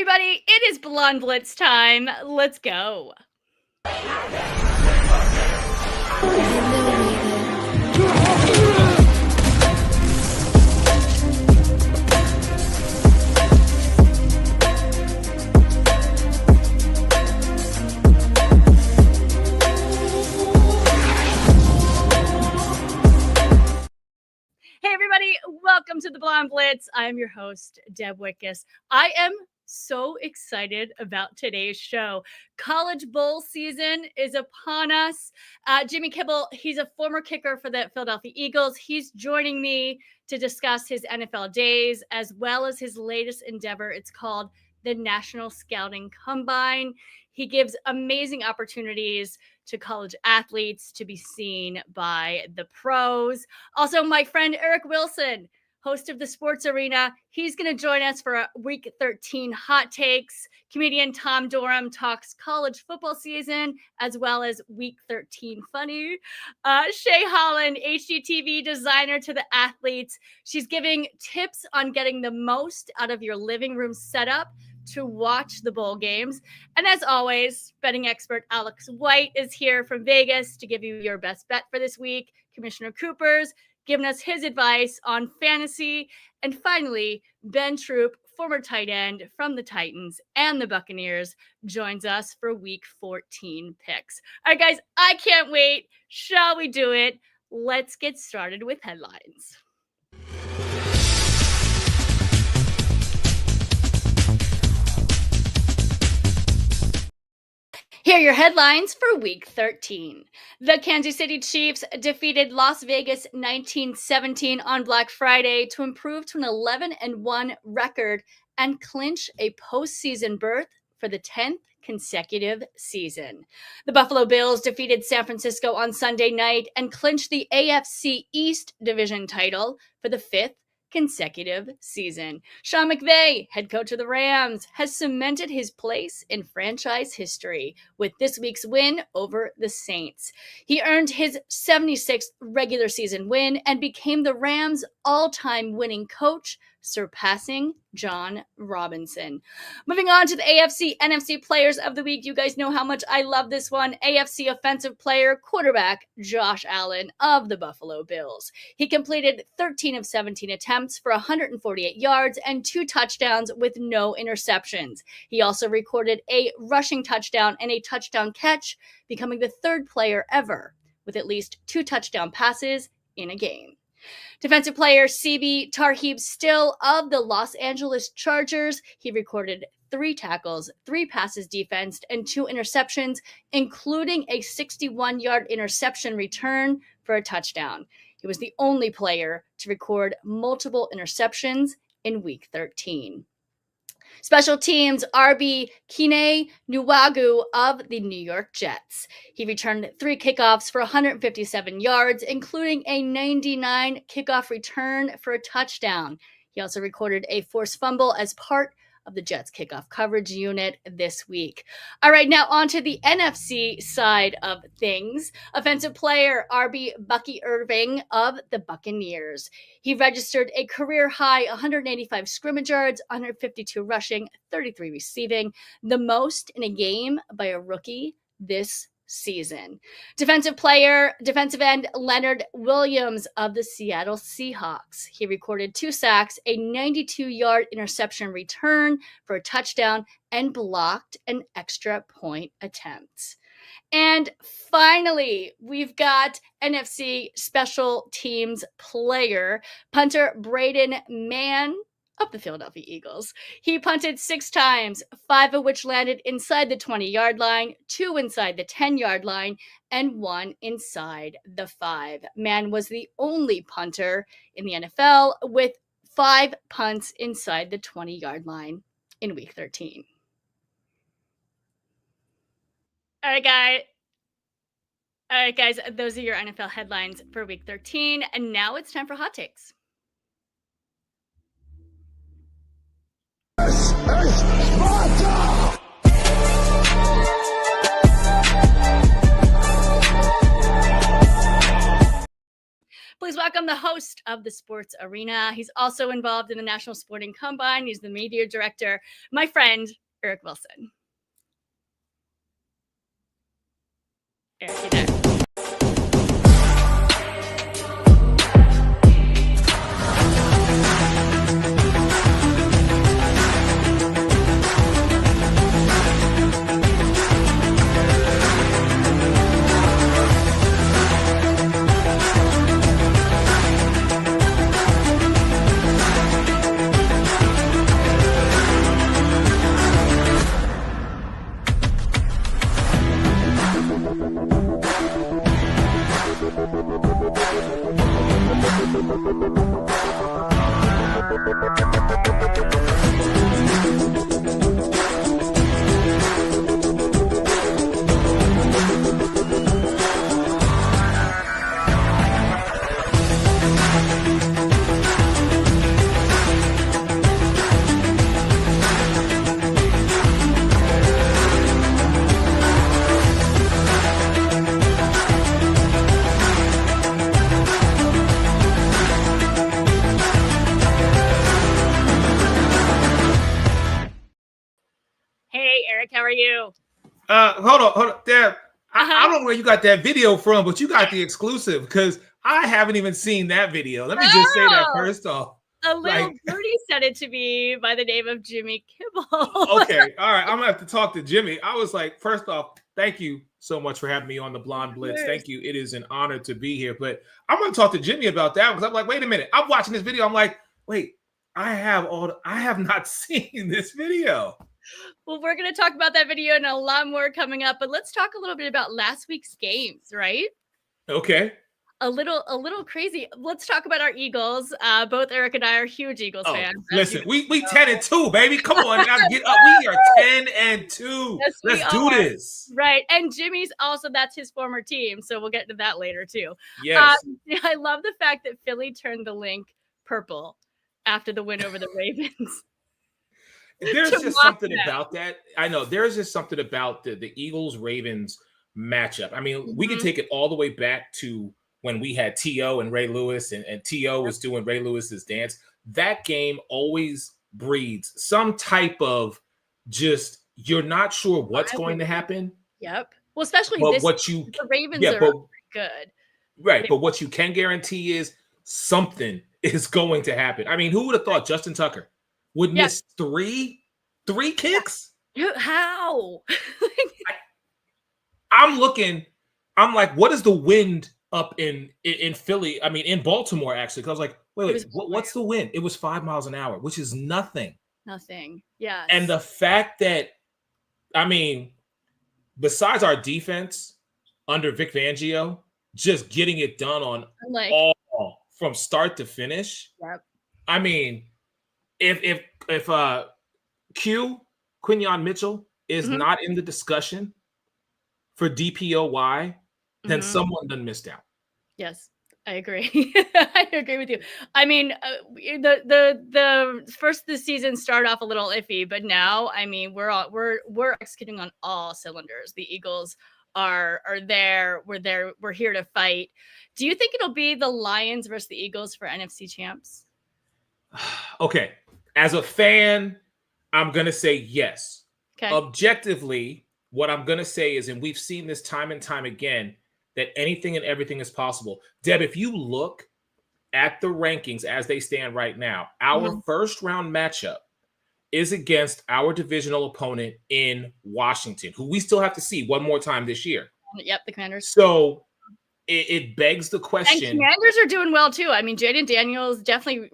everybody, it is Blonde Blitz time. Let's go. Hey everybody, welcome to the Blonde Blitz. I am your host, Deb Whitcas. I am so excited about today's show. College Bowl season is upon us. Jimmy Kibble, he's a former kicker for the Philadelphia Eagles. He's joining me to discuss his NFL days as well as his latest endeavor. It's called the National Scouting Combine. He gives amazing opportunities to college athletes to be seen by the pros. Also, my friend Eric Wilson, host of the Sports Arena, he's going to join us for a Week 13 Hot Takes. Comedian Tom Dorham talks college football season as well as Week 13 Funny. Shay Holland, HGTV designer to the athletes. She's giving tips on getting the most out of your living room setup to watch the bowl games. And as always, betting expert Alex White is here from Vegas to give you your best bet for this week. Commissioner Cooper's giving us his advice on fantasy. And finally, Ben Troop, former tight end from the Titans and the Buccaneers, joins us for Week 14 picks. All right, guys, I can't wait. Shall we do it? Let's get started with headlines. Here are your headlines for Week 13. The Kansas City Chiefs defeated Las Vegas 19-17 on Black Friday to improve to an 11-1 record and clinch a postseason berth for the 10th consecutive season. The Buffalo Bills defeated San Francisco on Sunday night and clinched the AFC East division title for the 5th consecutive season. Sean McVay, head coach of the Rams, has cemented his place in franchise history with this week's win over the Saints. He earned his 76th regular season win and became the Rams' all-time winning coach, surpassing John Robinson. Moving on to the AFC NFC Players of the Week. You guys know how much I love this one. AFC Offensive Player quarterback Josh Allen of the Buffalo Bills. He completed 13 of 17 attempts for 148 yards and 2 touchdowns with no interceptions. He also recorded a rushing touchdown and a touchdown catch, becoming the 3rd player ever with at least 2 touchdown passes in a game. Defensive player CB Tarheeb Still of the Los Angeles Chargers. He recorded 3 tackles, 3 passes defensed, and 2 interceptions, including a 61-yard interception return for a touchdown. He was the only player to record multiple interceptions in Week 13. Special teams, RB Kene Nwangwu of the New York Jets. He returned 3 kickoffs for 157 yards, including a 99 kickoff return for a touchdown. He also recorded a forced fumble as part of the Jets kickoff coverage unit this week. All right, now on to the NFC side of things. Offensive player RB Bucky Irving of the Buccaneers. He registered a career-high 185 scrimmage yards, 152 rushing, 33 receiving, the most in a game by a rookie this season. Defensive end Leonard Williams of the Seattle Seahawks. He recorded 2 sacks, a 92-yard interception return for a touchdown, and blocked an extra point attempt. And finally, we've got NFC Special Teams player, punter Braden Mann of the Philadelphia Eagles. He punted 6 times, 5 of which landed inside the 20-yard line, 2 inside the 10-yard line, and 1 inside the 5. Mann was the only punter in the NFL with 5 punts inside the 20-yard line in Week 13. All right, guys, those are your NFL headlines for Week 13. And now it's time for Hot Takes. Please welcome on the host of the Sports Arena. He's also involved in the National Sporting Combine. He's the media director. My friend, Eric Wilson. Eric, you there? How are you? Hold on, Deb. I don't know where you got that video from, but you got the exclusive because I haven't even seen that video. Let me just say that first off. A little birdie sent it to me by the name of Jimmy Kibble. Okay, all right. I'm gonna have to talk to Jimmy. I was like, first off, thank you so much for having me on the Blonde Blitz. Thank you. It is an honor to be here. But I'm gonna talk to Jimmy about that because I'm like, wait a minute. I'm watching this video. I'm like, wait, I have not seen this video. Well, we're going to talk about that video and a lot more coming up, but let's talk a little bit about last week's games, right? Okay. A little crazy. Let's talk about our Eagles. Both Eric and I are huge Eagles fans. Listen, we 10-2, baby. Come on, now get up. We are 10-2. Yes, let's do this. Right. And Jimmy's also, that's his former team. So we'll get into that later too. Yes. I love the fact that Philly turned the link purple after the win over the Ravens. There's just something about that. I know there's just something about the Eagles-Ravens matchup. I mean, we can take it all the way back to when we had T.O. and Ray Lewis, and T.O. was doing Ray Lewis's dance. That game always breeds some type of just, you're not sure what's going to happen. Yep. Well, especially the Ravens are good. Right. But what you can guarantee is something is going to happen. I mean, who would have thought Justin Tucker would miss three kicks? How? I'm like, what is the wind up in Philly? I mean, in Baltimore, actually. Because I was like, wait, what's the wind? It was 5 miles an hour, which is nothing. Nothing. Yeah. And the fact that, I mean, besides our defense under Vic Fangio, just getting it done on all from start to finish. Yep. I mean, if Quinyon Mitchell is not in the discussion for DPOY, then someone done missed out. Yes, I agree. I agree with you. I mean, the first of the season started off a little iffy, but now, I mean, we're executing on all cylinders. The Eagles are there. We're here to fight. Do you think it'll be the Lions versus the Eagles for NFC champs? Okay. As a fan, I'm going to say yes. Okay. Objectively, what I'm going to say is, and we've seen this time and time again, that anything and everything is possible. Deb, if you look at the rankings as they stand right now, our first round matchup is against our divisional opponent in Washington, who we still have to see one more time this year. Yep, the Commanders. So it begs the question. And Commanders are doing well too. I mean, Jaden Daniels, definitely,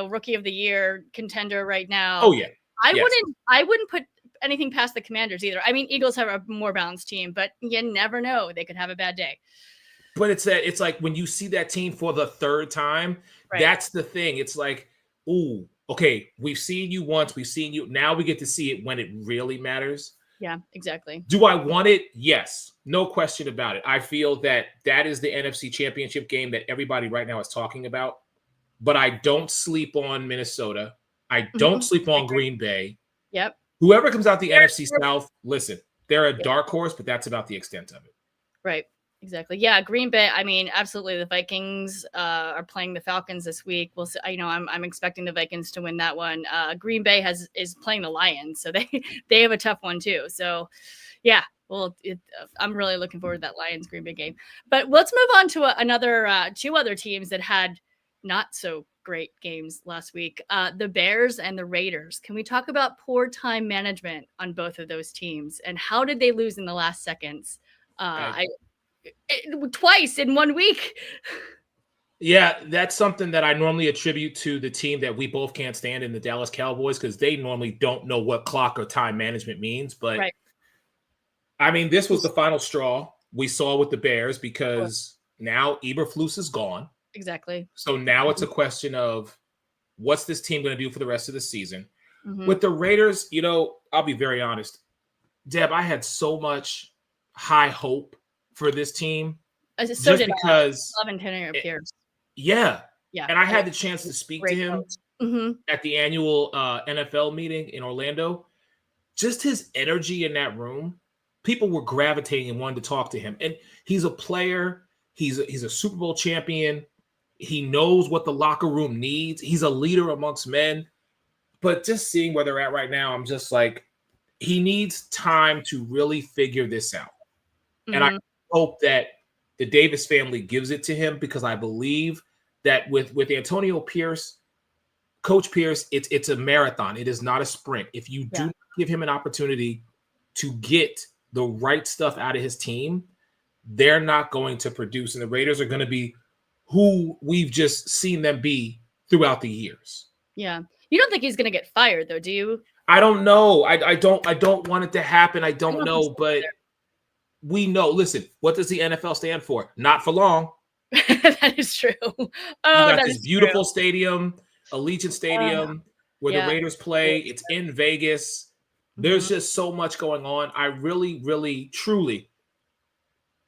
rookie of the year contender right now. Oh yeah. I wouldn't put anything past the Commanders either. I mean, Eagles have a more balanced team, but you never know. They could have a bad day. But it's like when you see that team for the third time, that's the thing. It's like, ooh, okay, we've seen you once, we've seen you. Now we get to see it when it really matters. Yeah, exactly. Do I want it? Yes. No question about it. I feel that is the NFC Championship game that everybody right now is talking about. But I don't sleep on Minnesota. I don't sleep on Green Bay. Yep. Whoever comes out the NFC South, listen, they're a dark horse, but that's about the extent of it. Right. Exactly. Yeah, Green Bay. I mean, absolutely. The Vikings are playing the Falcons this week. We'll see. I'm expecting the Vikings to win that one. Green Bay is playing the Lions, so they have a tough one too. So, yeah. Well, I'm really looking forward to that Lions Green Bay game. But let's move on to another two other teams that had not so great games last week. The Bears and the Raiders. Can we talk about poor time management on both of those teams and how did they lose in the last seconds? Twice in 1 week. Yeah, that's something that I normally attribute to the team that we both can't stand in the Dallas Cowboys because they normally don't know what clock or time management means. But right. I mean, this was the final straw we saw with the Bears because now Eberflus is gone. Exactly. So now it's a question of what's this team going to do for the rest of the season? With the Raiders, I'll be very honest. Deb, I had so much high hope for this team. So just because I love Antonio Pierce. Yeah. And I had the chance to speak to him at the annual NFL meeting in Orlando. Just his energy in that room, people were gravitating and wanted to talk to him. And he's a player. He's a Super Bowl champion. He knows what the locker room needs. He's a leader amongst men. But just seeing where they're at right now, I'm just like, he needs time to really figure this out. And I hope that the Davis family gives it to him because I believe that with Antonio Pierce, Coach Pierce, it's a marathon. It is not a sprint. If you do not give him an opportunity to get the right stuff out of his team, they're not going to produce. And the Raiders are going to be who we've just seen them be throughout the years. Yeah. You don't think he's going to get fired, though, do you? I don't know. I don't want it to happen. I don't know, but we know. Listen, what does the NFL stand for? Not for long. That is true. You got this beautiful stadium, Allegiant Stadium, where the Raiders play. It's in Vegas. There's just so much going on. I really, really, truly,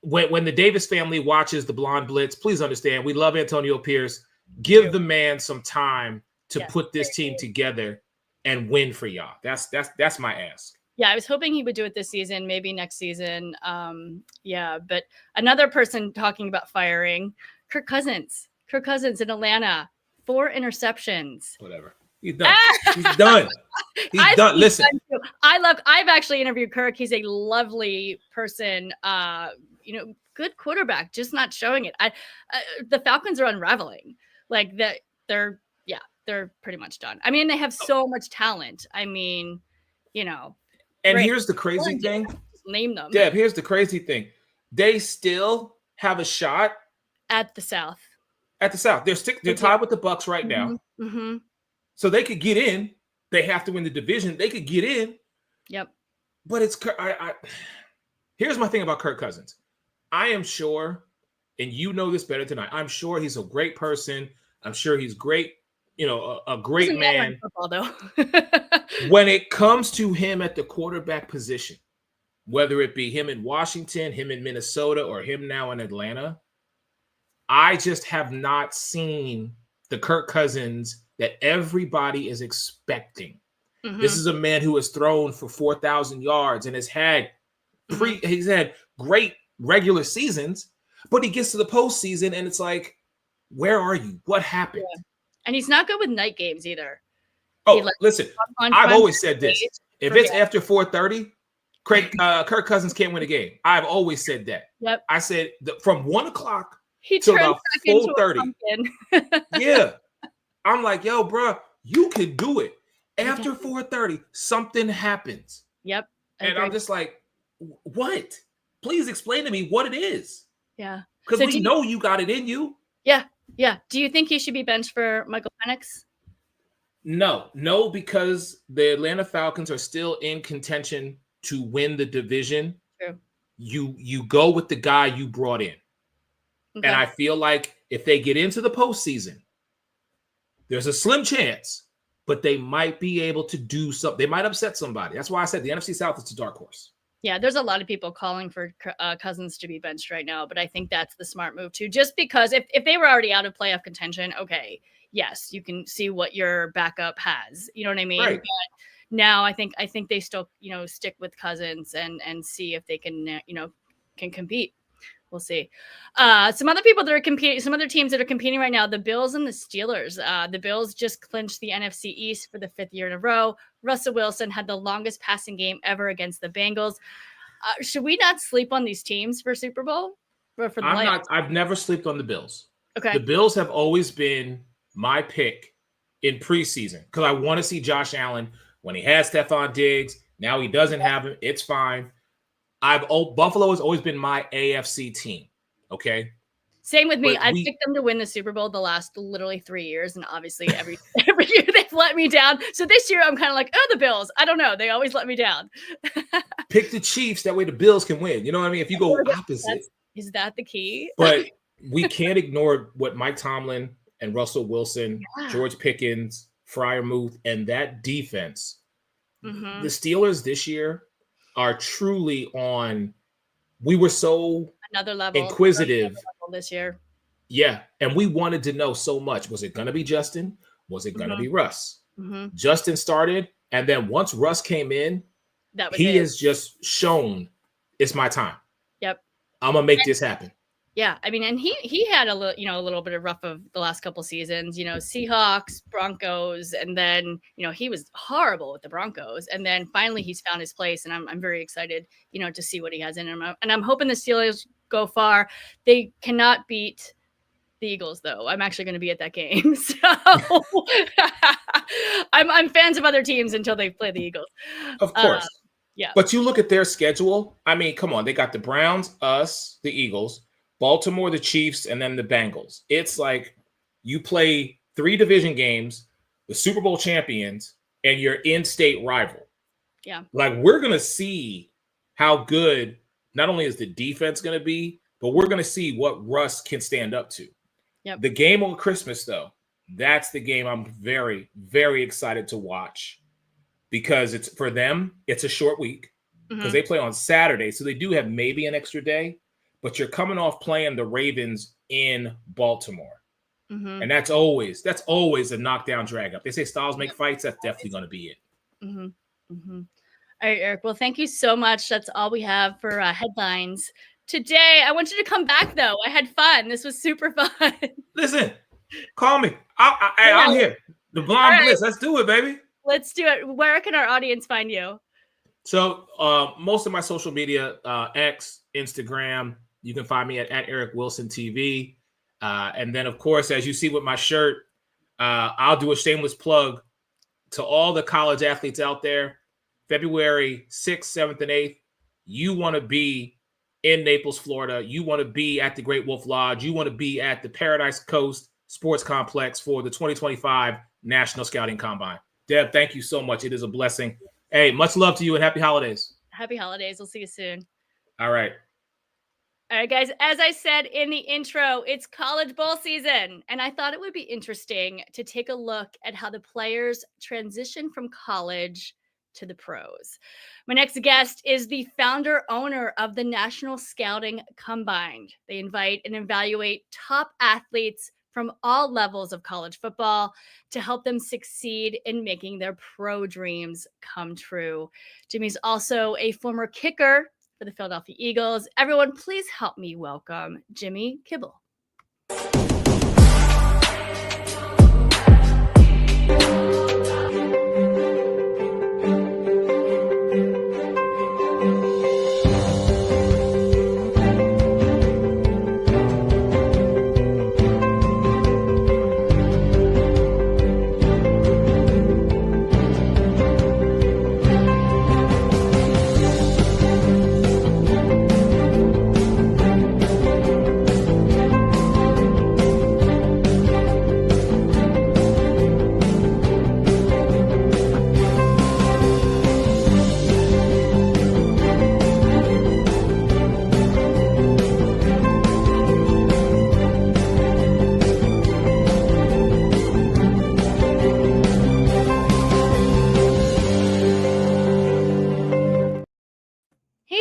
when the Davis family watches the Blonde Blitz, please understand, we love Antonio Pierce. Give the man some time to put this team together and win for y'all. That's my ask. Yeah, I was hoping he would do it this season, maybe next season. But another person talking about firing, Kirk Cousins. Kirk Cousins in Atlanta, 4 interceptions. Whatever. He's done. He's done. He's done. Listen. I've actually interviewed Kirk. He's a lovely person. Good quarterback, just not showing it. The Falcons are unraveling. Like that, they're pretty much done. I mean, they have so much talent. I mean, And here's the crazy thing. Name them. Deb, here's the crazy thing. They still have a shot at the South. They're tied with the Bucs right now. So they could get in. They have to win the division. They could get in. Yep. But here's my thing about Kirk Cousins. I am sure, and you know this better than I'm sure he's a great person. I'm sure he's great. A great man. Football, though. When it comes to him at the quarterback position, whether it be him in Washington, him in Minnesota, or him now in Atlanta, I just have not seen the Kirk Cousins that everybody is expecting. This is a man who has thrown for 4,000 yards and has had he's had great regular seasons, but he gets to the postseason and it's like, where are you? What happened? Yeah. And he's not good with night games either. Oh, listen, I've always said this. If it's after 4:30, Kirk Cousins can't win a game. I've always said that. Yep. I said from 1 o'clock till about 4:30. Yeah. I'm like, yo, bro, you could do it. After 4:30, something happens. Yep. And I'm just like, what? Please explain to me what it is. Yeah. Because we know you got it in you. Yeah. Yeah. Do you think he should be benched for Michael Penix? No, because the Atlanta Falcons are still in contention to win the division. True. You go with the guy you brought in. Okay. And I feel like if they get into the postseason, there's a slim chance, but they might be able to do something. They might upset somebody. That's why I said the NFC South is a dark horse. Yeah, there's a lot of people calling for Cousins to be benched right now, but I think that's the smart move too. Just because if they were already out of playoff contention, okay, yes, you can see what your backup has. You know what I mean? Right. But now I think they still stick with Cousins and see if they can can compete. We'll see. Some other people that are competing, some other teams that are competing right now, the Bills and the Steelers. The Bills just clinched the NFC East for the 5th year in a row. Russell Wilson had the longest passing game ever against the Bengals. Should we not sleep on these teams for Super Bowl? Or for the playoffs? I've never slept on the Bills. Okay. The Bills have always been my pick in preseason because I want to see Josh Allen when he has Stephon Diggs. Now he doesn't have him. It's fine. Buffalo has always been my AFC team. Okay. Same with me. I picked them to win the Super Bowl the last literally 3 years, and obviously every year they've let me down. So this year I'm kind of like, oh, the Bills. I don't know. They always let me down. Pick the Chiefs. That way the Bills can win. You know what I mean? If you go opposite. Is that the key? But we can't ignore what Mike Tomlin and Russell Wilson, George Pickens, Freiermuth, and that defense. Mm-hmm. The Steelers this year are truly on. We were so another level inquisitive this year. Yeah, and we wanted to know so much. Was it going to be Justin? Was it going to be Russ? Mm-hmm. Justin started, and then once Russ came in, he has just shown it's my time. Yep, I'm gonna make this happen. Yeah, I mean, and he had a little bit of rough of the last couple seasons, Seahawks, Broncos, and then he was horrible with the Broncos, and then finally he's found his place, and I'm very excited, to see what he has in him, and I'm hoping the Steelers go far. They cannot beat the Eagles, though. I'm actually going to be at that game, so I'm fans of other teams until they play the Eagles. Of course, yeah. But you look at their schedule. I mean, come on, they got the Browns, us, the Eagles, Baltimore, the Chiefs, and then the Bengals. It's like you play 3 division games, the Super Bowl champions, and your in-state rival. Yeah. Like, we're going to see how good not only is the defense going to be, but we're going to see what Russ can stand up to. Yep. The game on Christmas, though, that's the game I'm very, very excited to watch because it's for them, it's a short week because they play on Saturday. So they do have maybe an extra day. But you're coming off playing the Ravens in Baltimore. Mm-hmm. And that's always a knockdown drag up. They say styles make fights. That's definitely going to be it. Mm-hmm. Mm-hmm. All right, Eric. Well, thank you so much. That's all we have for headlines today. I want you to come back, though. I had fun. This was super fun. Listen, call me. I'm here. The Blonde Blitz. Let's do it, baby. Let's do it. Where can our audience find you? So most of my social media, X, Instagram, you can find me at Eric Wilson TV. And then, of course, as you see with my shirt, I'll do a shameless plug to all the college athletes out there. February 6th, 7th, and 8th, you want to be in Naples, Florida. You want to be at the Great Wolf Lodge. You want to be at the Paradise Coast Sports Complex for the 2025 National Scouting Combine. Deb, thank you so much. It is a blessing. Hey, much love to you and happy holidays. Happy holidays. We'll see you soon. All right. All right, guys, as I said in the intro, it's college bowl season, and I thought it would be interesting to take a look at how the players transition from college to the pros. My next guest is the founder-owner of the National Scouting Combine. They invite and evaluate top athletes from all levels of college football to help them succeed in making their pro dreams come true. Jimmy's also a former kicker for the Philadelphia Eagles. Everyone, please help me welcome Jimmy Kibble.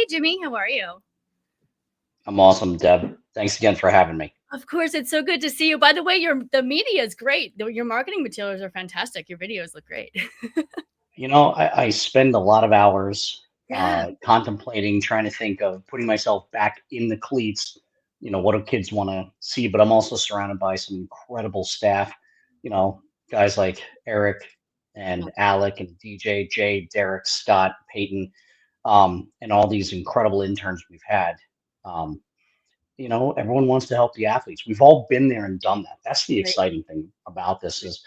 Jimmy, how are you? I'm awesome, Deb. Thanks again for having me. Of course, it's so good to see you. By the way, the media is great. Your marketing materials are fantastic. Your videos look great. I spend a lot of hours contemplating, trying to think of putting myself back in the cleats what do kids want to see? But I'm also surrounded by some incredible staff, guys like Eric and Alec and DJ, Jay, Derek, Scott, Peyton, and all these incredible interns we've had. Um, everyone wants to help the athletes. We've all been there and done that. That's the Right. exciting thing about this is,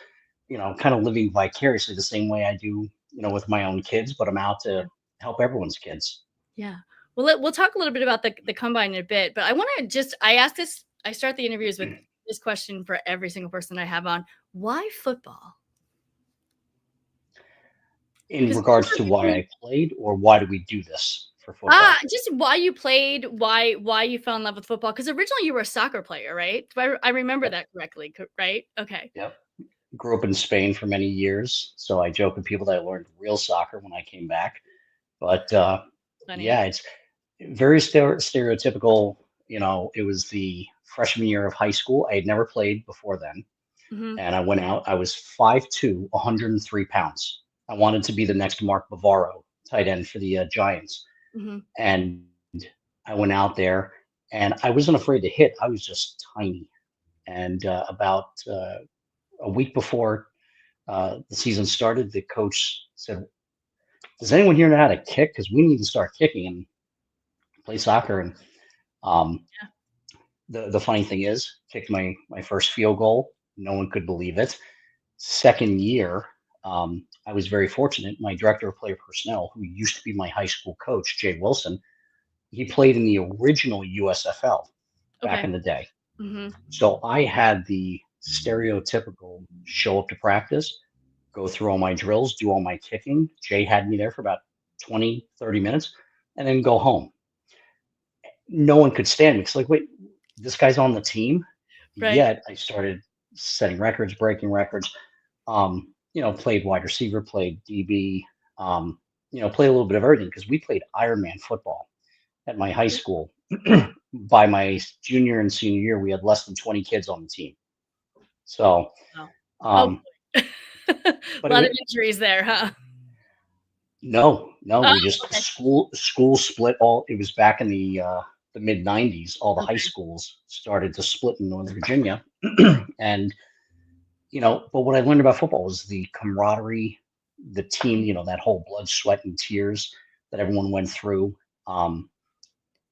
kind of living vicariously the same way I do, with my own kids, but I'm out to help everyone's kids. Yeah. Well, we'll talk a little bit about the combine in a bit, but I want to I ask this, I start the interviews with this question for every single person I have on. Why football? In regards to why I played, or why do we do this for football? Just why you played, why you fell in love with football. Because originally you were a soccer player, right? I remember that correctly, right? Okay. Yep. Grew up in Spain for many years, so I joke with people that I learned real soccer when I came back. But yeah, it's very stereotypical. It was the freshman year of high school. I had never played before then. And I went out. I was 5'2", 103 pounds. I wanted to be the next Mark Bavaro, tight end for the Giants. And I went out there, and I wasn't afraid to hit. I was just tiny. And about a week before the season started, the coach said, "Does anyone here know how to kick? Because we need to start kicking and play soccer." And the funny thing is, kicked my first field goal. No one could believe it. Second year, I was very fortunate. My director of player personnel, who used to be my high school coach, Jay Wilson, he played in the original USFL back in the day. So I had the stereotypical show up to practice, go through all my drills, do all my kicking. Jay had me there for about 20, 30 minutes, and then go home. No one could stand me. It's like, wait, this guy's on the team? Right. Yet I started setting records, breaking records, played wide receiver, played DB, played a little bit of everything because we played Ironman football at my high school. By my junior and senior year, we had less than 20 kids on the team. So, a lot of injuries there, huh? No, we just school split all. It was back in the mid 90s. All the high schools started to split in Northern Virginia, and but what I learned about football was the camaraderie, the team. That whole blood, sweat, and tears that everyone went through.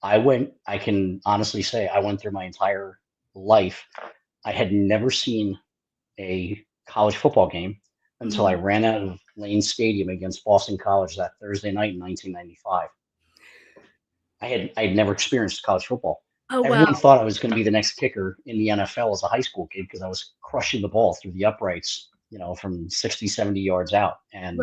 I can honestly say I went through my entire life. I had never seen a college football game until I ran out of Lane Stadium against Boston College that Thursday night in 1995. I had never experienced college football. Everyone thought I was going to be the next kicker in the NFL as a high school kid because I was crushing the ball through the uprights, from 60, 70 yards out. And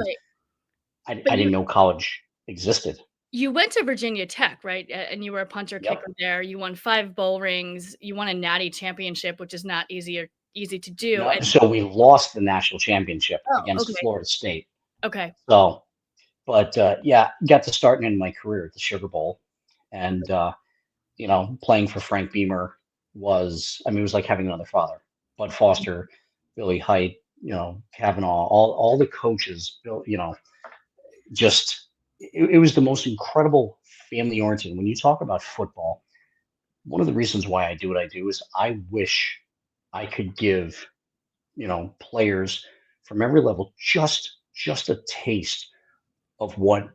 I didn't know college existed. You went to Virginia Tech, right? And you were a punter kicker there. You won 5 bowl rings. You won a natty championship, which is not easy to do. No, so we lost the national championship against Florida State. Okay. So, but got to start in my career at the Sugar Bowl, and playing for Frank Beamer it was like having another father. Bud Foster, Billy Height, Kavanaugh, all the coaches, just. It was the most incredible family oriented. When you talk about football, one of the reasons why I do what I do is I wish I could give, players from every level just a taste of what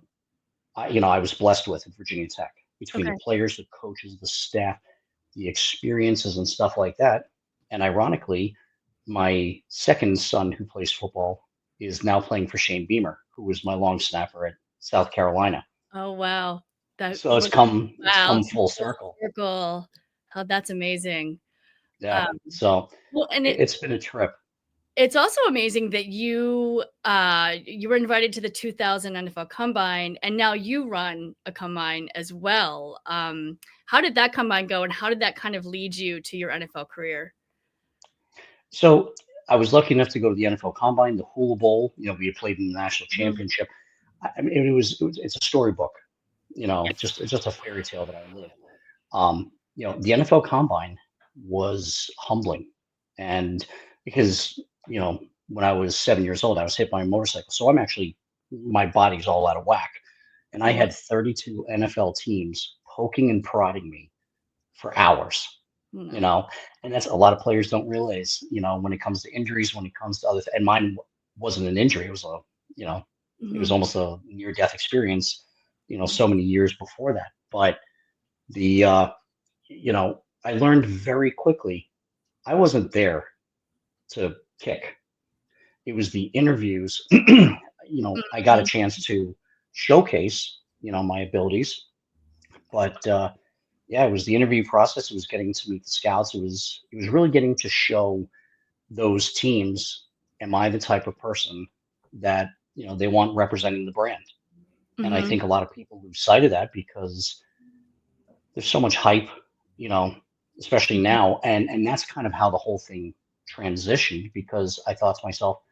I was blessed with at Virginia Tech, between the players, the coaches, the staff, the experiences and stuff like that. And ironically, my second son who plays football is now playing for Shane Beamer, who was my long snapper at South Carolina. Oh, wow. So it's come full circle. Oh, that's amazing. Yeah. It's been a trip. It's also amazing that you were invited to the 2000 NFL Combine, and now you run a combine as well. How did that combine go, and how did that kind of lead you to your NFL career? So I was lucky enough to go to the NFL Combine, the Hula Bowl. We had played in the national championship. It's a storybook, it's just a fairy tale that I live. The NFL Combine was humbling, and because when I was 7 years old, I was hit by a motorcycle, so my body's all out of whack, and I had 32 NFL teams poking and prodding me for hours, you No. know, and that's a lot of players don't realize, you know, when it comes to injuries, when it comes to other, and mine wasn't an injury. It was a, you know, it was Mhm. almost a near death experience, you know, so many years before that. But the, you know, I learned very quickly, I wasn't there to kick. It was the interviews. You know, I got a Mhm. chance to showcase, you know, my abilities, but yeah, it was the interview process. It was getting to meet the scouts. It was really getting to show those teams, am I the type of person that, you know, they want representing the brand? And I Mhm. think a lot of people lose sight of that because there's so much hype, you know, especially Mhm. now, and that's kind of how the whole thing transitioned because I thought to myself,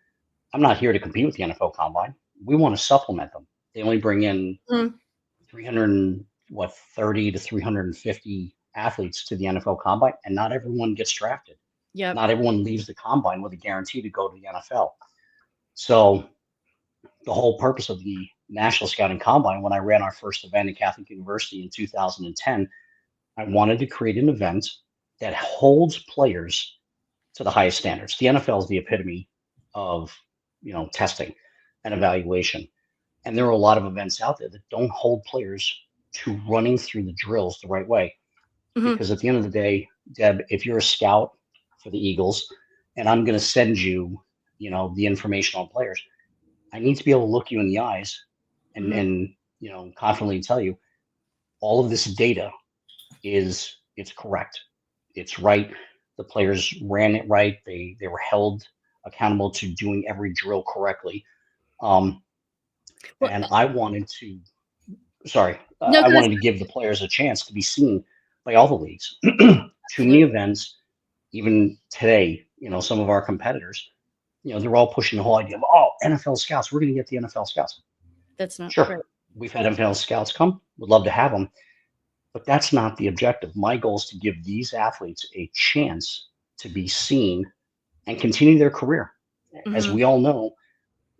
I'm not here to compete with the NFL Combine. We want to supplement them. They only bring in Mhm. 300 what 30 to 350 athletes to the NFL Combine, and not everyone gets drafted. Yep. Not everyone leaves the Combine with a guarantee to go to the NFL. So the whole purpose of the National Scouting Combine, when I ran our first event at Catholic University in 2010, I wanted to create an event that holds players to the highest standards. The NFL is the epitome of, you know, testing and evaluation. And there are a lot of events out there that don't hold players to running through the drills the right way. Mhm. Because at the end of the day, Deb, if you're a scout for the Eagles and I'm going to send you, you know, the information on players, I need to be able to look you in the eyes Mhm. and you know, confidently tell you all of this data it's correct. It's right. The players ran it right. They were held accountable to doing every drill correctly. Um, Well, and I wanted to, sorry, no, I 'cause wanted to give the players a chance to be seen by all the leagues. Too many absolutely. events, even today, you know, some of our competitors, you know, they're all pushing the whole idea of, oh, NFL scouts, we're going to get the NFL scouts. That's not Sure, right. we've had NFL scouts come, would love to have them, but that's not the objective. My goal is to give these athletes a chance to be seen and continue their career. As Mhm. we all know,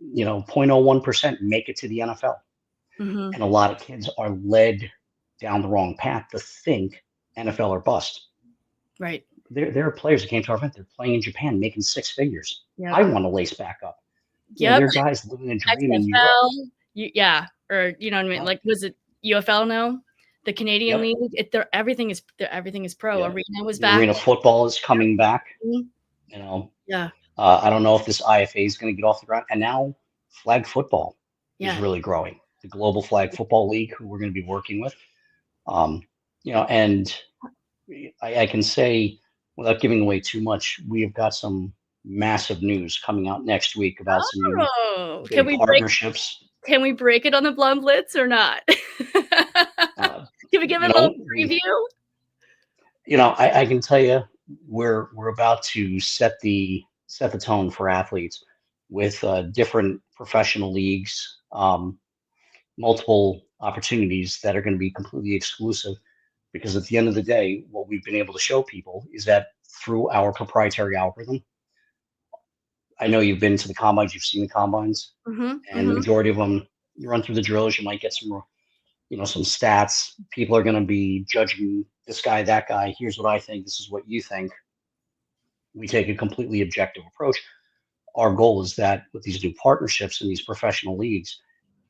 you know, 0.01% make it to the NFL. Mhm. And a lot of kids are led down the wrong path to think NFL or bust. Right. There are players that came to our event, they're playing in Japan, making six figures. Yep. I want to lace back up. You know, Yep. there are guys living a dream in Europe. XFL. Yeah, or you know what I mean? Right. Like, was it UFL now? The Canadian Yep. League? Everything is pro. Yeah. Arena was The back. arena football is coming back. Mhm. You know, Yeah. I don't know if this IFA is going to get off the ground. And now flag football is Yeah. really growing. The Global Flag Football League, who we're going to be working with. Um, you know, and I can say without giving away too much, we have got some massive news coming out next week about some new Oh, big partnerships. can we break it on the Blonde Blitz or not? Uh, Can we give you it a little know, preview? you know, I can tell you we're about to set the tone for athletes with different professional leagues, multiple opportunities that are going to be completely exclusive. Because at the end of the day, what we've been able to show people is that through our proprietary algorithm, I know you've been to the combines, you've seen the combines, Mhm, and the mhm. majority of them, you run through the drills, you might get some, you know, some stats. People are going to be judging this guy, that guy. Here's what I think. This is what you think. We take a completely objective approach. Our goal is that with these new partnerships and these professional leagues,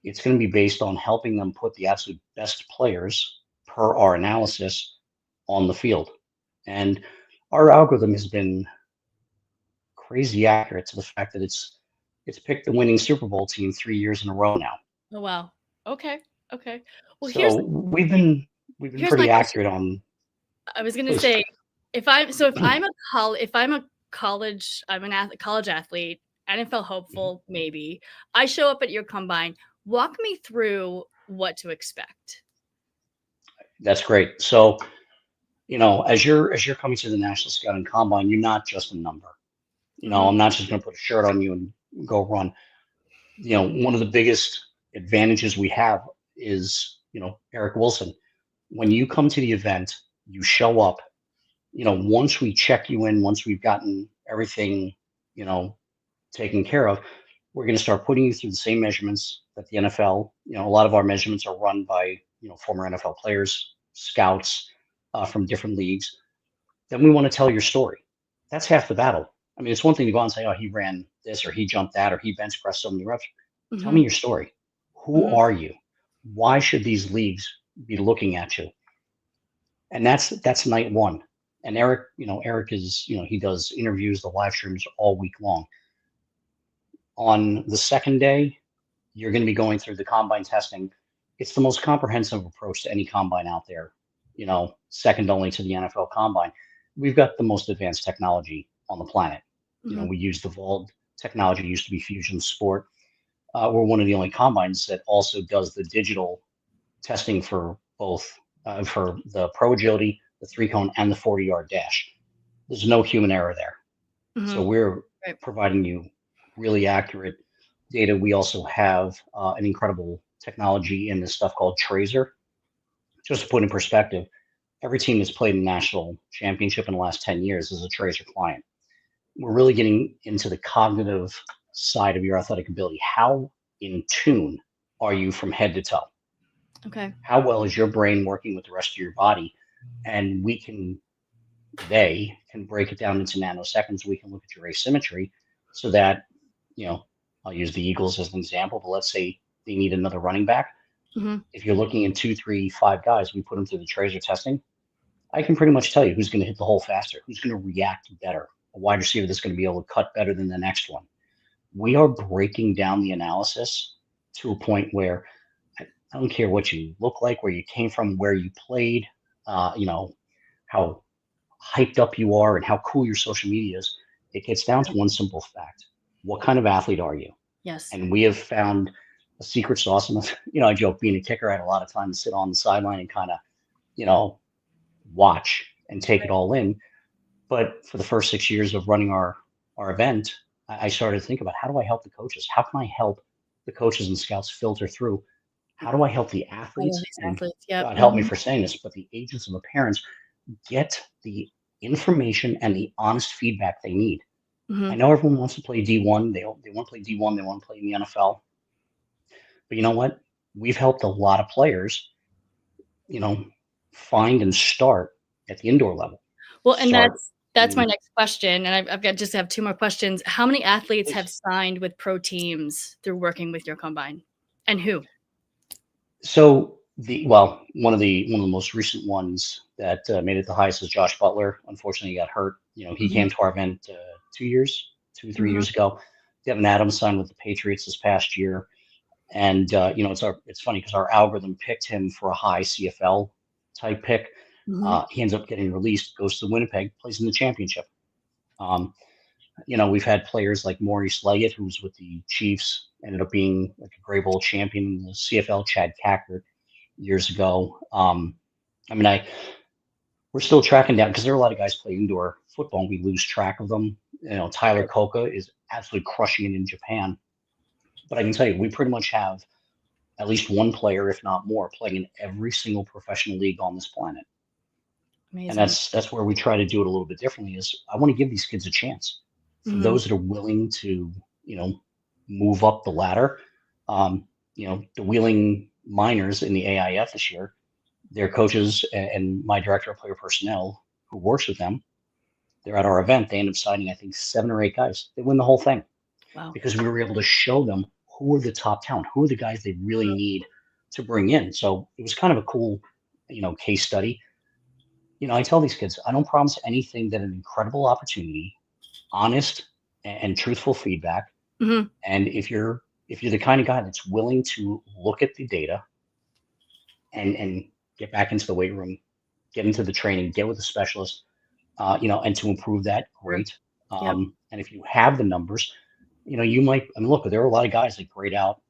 it's going to be based on helping them put the absolute best players per our analysis on the field. And our algorithm has been crazy accurate to the fact that it's picked the winning Super Bowl team 3 years in a row now. Oh, wow. Okay, okay. Well, So we've been here's my pretty question. accurate on. I was gonna Please. say, if I'm a college I'm an college athlete, NFL hopeful, maybe. I show up at your combine. Walk me through what to expect. That's great. So you know, as you're coming to the National Scouting Combine, you're not just a number. You know, Mhm, I'm not just going to put a shirt on you and go run. You know, one of the biggest advantages we have is, you know, Eric Wilson. When you come to the event, you show up, you know, once we check you in, once we've gotten everything, you know, taken care of, we're going to start putting you through the same measurements that the NFL, you know, a lot of our measurements are run by, you know, former NFL players, scouts, from different leagues, then we want to tell your story. That's half the battle. I mean, it's one thing to go out and say, oh, he ran this or he jumped that or he bench pressed so many reps. Tell me your story. Who are you? Why should these leagues be looking at you? And that's night one. And Eric, Eric is, he does interviews, the live streams all week long. On the second day, you're going to be going through the combine testing. It's the most comprehensive approach to any combine out there, second only to the NFL combine. We've got the most advanced technology on the planet. We use the Vault technology, used to be Fusion Sport. We're one of the only combines that also does the digital testing for both, for the pro agility, the 3-cone, and the 40-yard dash. There's no human error there. So we're providing you really accurate data. We also have an incredible technology in this stuff called Tracer. Just to put in perspective, every team that's played in national championship in the last 10 years is a Tracer client. We're really getting into the cognitive side of your athletic ability. How in tune are you from head to toe? Okay. How well is your brain working with the rest of your body? And they can break it down into nanoseconds. We can look at your asymmetry so that, I'll use the Eagles as an example, but let's say they need another running back. If you're looking in 2, 3, 5 guys, we put them through the Tracer testing. I can pretty much tell you who's going to hit the hole faster, who's going to react better, a wide receiver that's going to be able to cut better than the next one. We are breaking down the analysis to a point where I don't care what you look like, where you came from, where you played, how hyped up you are and how cool your social media is. It gets down to one simple fact. What kind of athlete are you? Yes. And we have found a secret sauce. And, I joke, being a kicker, I had a lot of time to sit on the sideline and kind of, watch and take it all in. But for the first 6 years of running our event, I started to think about, how do I help the coaches? How can I help the coaches and scouts filter through? How do I help the athletes? Yep. God help me for saying this, but the agents and the parents get the information and the honest feedback they need. I know everyone wants to play D1. They want to play D1. They want to play in the NFL. But you know what? We've helped a lot of players, find and start at the indoor level. Well, and that's my next question. And I've got just have 2 more questions. How many athletes have signed with pro teams through working with your combine, and who? So one of the most recent ones that made it the highest is Josh Butler. Unfortunately, he got hurt. He came to our event 2 or 3 years ago. Devin Adams signed with the Patriots this past year. And, it's funny because our algorithm picked him for a high CFL type pick. He ends up getting released, goes to Winnipeg, plays in the championship. We've had players like Maurice Leggett, who's with the Chiefs, ended up being like a Grey Bowl champion in the CFL, Chad Cacker years ago. We're still tracking down because there are a lot of guys play indoor football and we lose track of them. Tyler Coca is absolutely crushing it in Japan. But I can tell you, we pretty much have at least one player, if not more, playing in every single professional league on this planet. Amazing. And that's where we try to do it a little bit differently. Is I want to give these kids a chance. For those that are willing to, move up the ladder. The Wheeling Miners in the AIF this year, their coaches and my director of player personnel who works with them, they're at our event. They end up signing, I think, 7 or 8 guys. They win the whole thing. Wow. Because we were able to show them who are the top talent, who are the guys they really need to bring in. So it was kind of a cool, case study. I tell these kids, I don't promise anything that an incredible opportunity, honest and truthful feedback. And if you're the kind of guy that's willing to look at the data and get back into the weight room, get into the training, get with a specialist, and to improve that, great. And if you have the numbers, you might, look, there are a lot of guys that grade out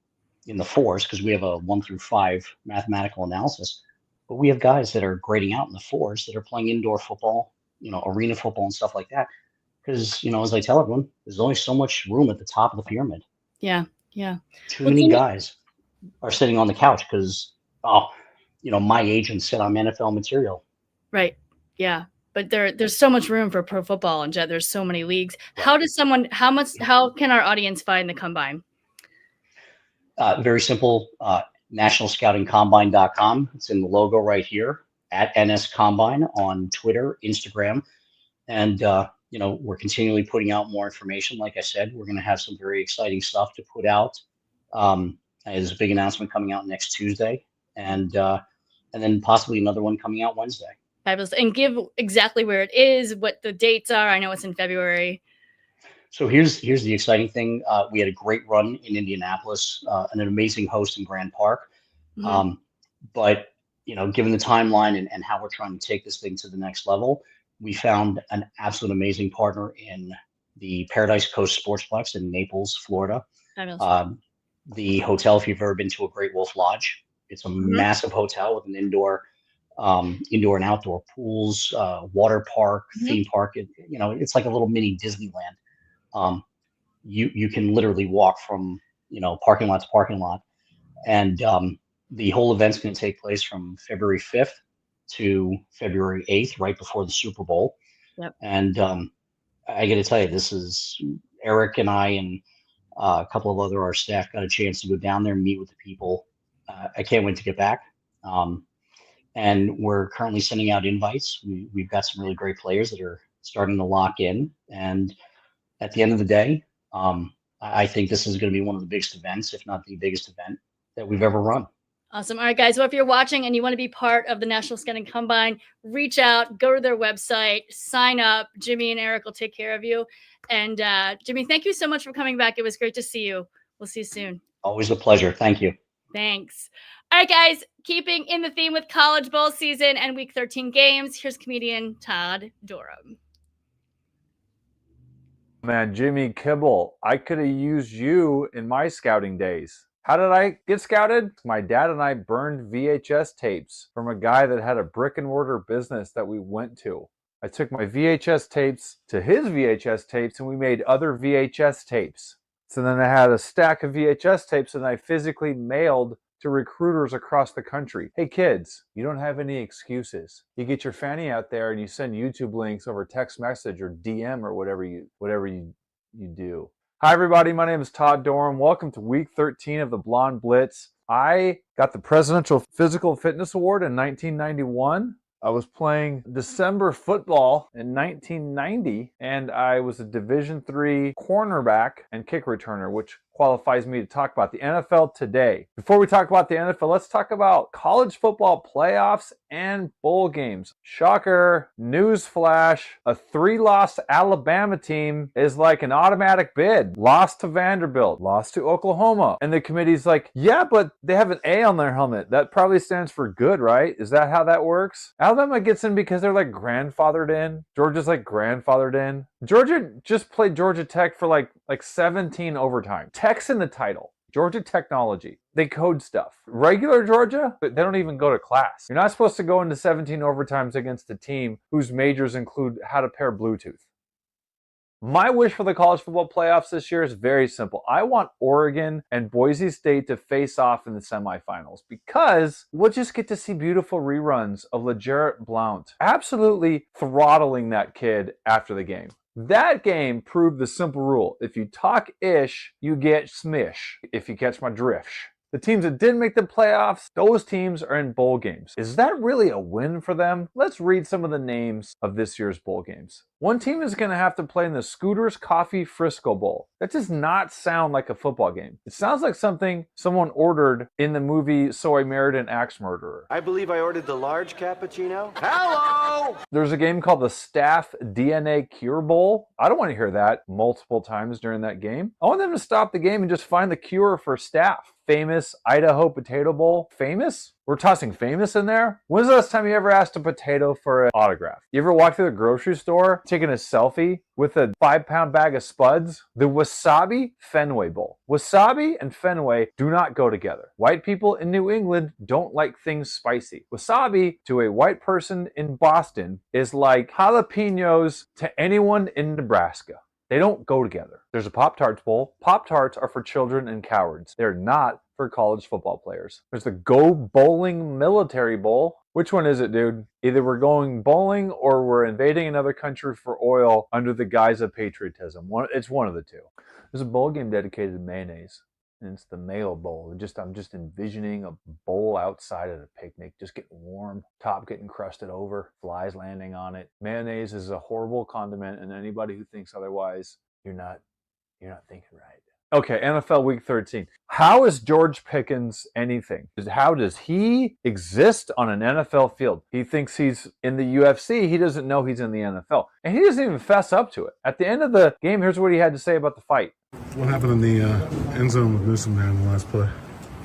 in the 4s because we have a 1 through 5 mathematical analysis, but we have guys that are grading out in the 4s that are playing indoor football, arena football and stuff like that. Because, as I tell everyone, there's only so much room at the top of the pyramid. Yeah. Too many guys are sitting on the couch because, my agent said I'm NFL material. Right. Yeah. But there's so much room for pro football and there's so many leagues. Right. How can our audience find the combine? Very simple. NationalScoutingCombine.com. It's in the logo right here. at NS Combine on Twitter, Instagram, and we're continually putting out more information. Like I said, we're going to have some very exciting stuff to put out. There's a big announcement coming out next Tuesday, and then possibly another one coming out Wednesday. Fabulous. And give exactly where it is, what the dates are. I know it's in February. So here's the exciting thing. We had a great run in Indianapolis, and an amazing host in Grand Park. Mm-hmm. But given the timeline and how we're trying to take this thing to the next level, we found an absolute amazing partner in the Paradise Coast Sportsplex in Naples, Florida. The hotel, if you've ever been to a Great Wolf Lodge, it's a massive hotel with an indoor and outdoor pools, water park, theme park. It's like a little mini Disneyland. You can literally walk from parking lot to parking lot, and the whole event's going to take place from February 5th to February 8th, right before the Super Bowl. Yep. And I got to tell you, this is Eric and I and a couple of our staff got a chance to go down there and meet with the people. I can't wait to get back. And we're currently sending out invites. We've got some really great players that are starting to lock in. And at the end of the day, I think this is going to be one of the biggest events, if not the biggest event that we've ever run. Awesome. All right, guys. Well, if you're watching and you want to be part of the National Scouting Combine, reach out, go to their website, sign up. Jimmy and Eric will take care of you. And Jimmy, thank you so much for coming back. It was great to see you. We'll see you soon. Always a pleasure. Thank you. Thanks. All right, guys. Keeping in the theme with college bowl season and week 13 games, here's comedian Todd Dorham. Man, Jimmy Kibble, I could have used you in my scouting days. How did I get scouted? My dad and I burned VHS tapes from a guy that had a brick and mortar business that we went to. I took my VHS tapes to his VHS tapes and we made other VHS tapes. So then I had a stack of VHS tapes and I physically mailed to recruiters across the country. Hey kids, you don't have any excuses. You get your fanny out there and you send YouTube links over text message or DM or whatever you do. Hi everybody, my name is Todd Dorham. Welcome to week 13 of the Blonde Blitz. I got the Presidential Physical Fitness Award in 1991. I was playing December football in 1990, and I was a Division III cornerback and kick returner, which qualifies me to talk about the NFL today. Before we talk about the NFL, let's talk about college football playoffs and bowl games. Shocker, newsflash, a 3-loss Alabama team is like an automatic bid. Lost to Vanderbilt, lost to Oklahoma. And the committee's like, yeah, but they have an A on their helmet. That probably stands for good, right? Is that how that works? Alabama gets in because they're like grandfathered in. Georgia's like grandfathered in. Georgia just played Georgia Tech for like 17 overtime. Tech's in the title. Georgia Technology. They code stuff. Regular Georgia, they don't even go to class. You're not supposed to go into 17 overtimes against a team whose majors include how to pair Bluetooth. My wish for the college football playoffs this year is very simple. I want Oregon and Boise State to face off in the semifinals because we'll just get to see beautiful reruns of LeGarrette Blount absolutely throttling that kid after the game. That game proved the simple rule. If you talk ish, you get smish, if you catch my drift. The teams that didn't make the playoffs, those teams are in bowl games. Is that really a win for them? Let's read some of the names of this year's bowl games. One team is going to have to play in the Scooters Coffee Frisco Bowl. That does not sound like a football game. It sounds like something someone ordered in the movie So I Married an Axe Murderer. I believe I ordered the large cappuccino. Hello! There's a game called the Staff DNA Cure Bowl. I don't want to hear that multiple times during that game. I want them to stop the game and just find the cure for Staff. Famous Idaho Potato Bowl. Famous? We're tossing famous in there? When's the last time you ever asked a potato for an autograph? You ever walk through the grocery store taking a selfie with a 5-pound bag of Spuds? The Wasabi Fenway Bowl. Wasabi and Fenway do not go together. White people in New England don't like things spicy. Wasabi to a white person in Boston is like jalapenos to anyone in Nebraska. They don't go together. There's a Pop-Tarts Bowl. Pop-Tarts are for children and cowards. They're not for college football players. There's the Go Bowling Military Bowl. Which one is it, dude? Either we're going bowling or we're invading another country for oil under the guise of patriotism. It's one of the two. There's a bowl game dedicated to mayonnaise. and it's the Mayo Bowl. I'm just envisioning a bowl outside at a picnic, just getting warm, top getting crusted over, flies landing on it. Mayonnaise is a horrible condiment, and anybody who thinks otherwise, you're not thinking right. Okay, NFL Week 13. How is George Pickens anything? How does he exist on an NFL field? He thinks he's in the UFC. He doesn't know he's in the NFL. And he doesn't even fess up to it. At the end of the game, here's what he had to say about the fight. What happened in the end zone with Newsom there in the last play?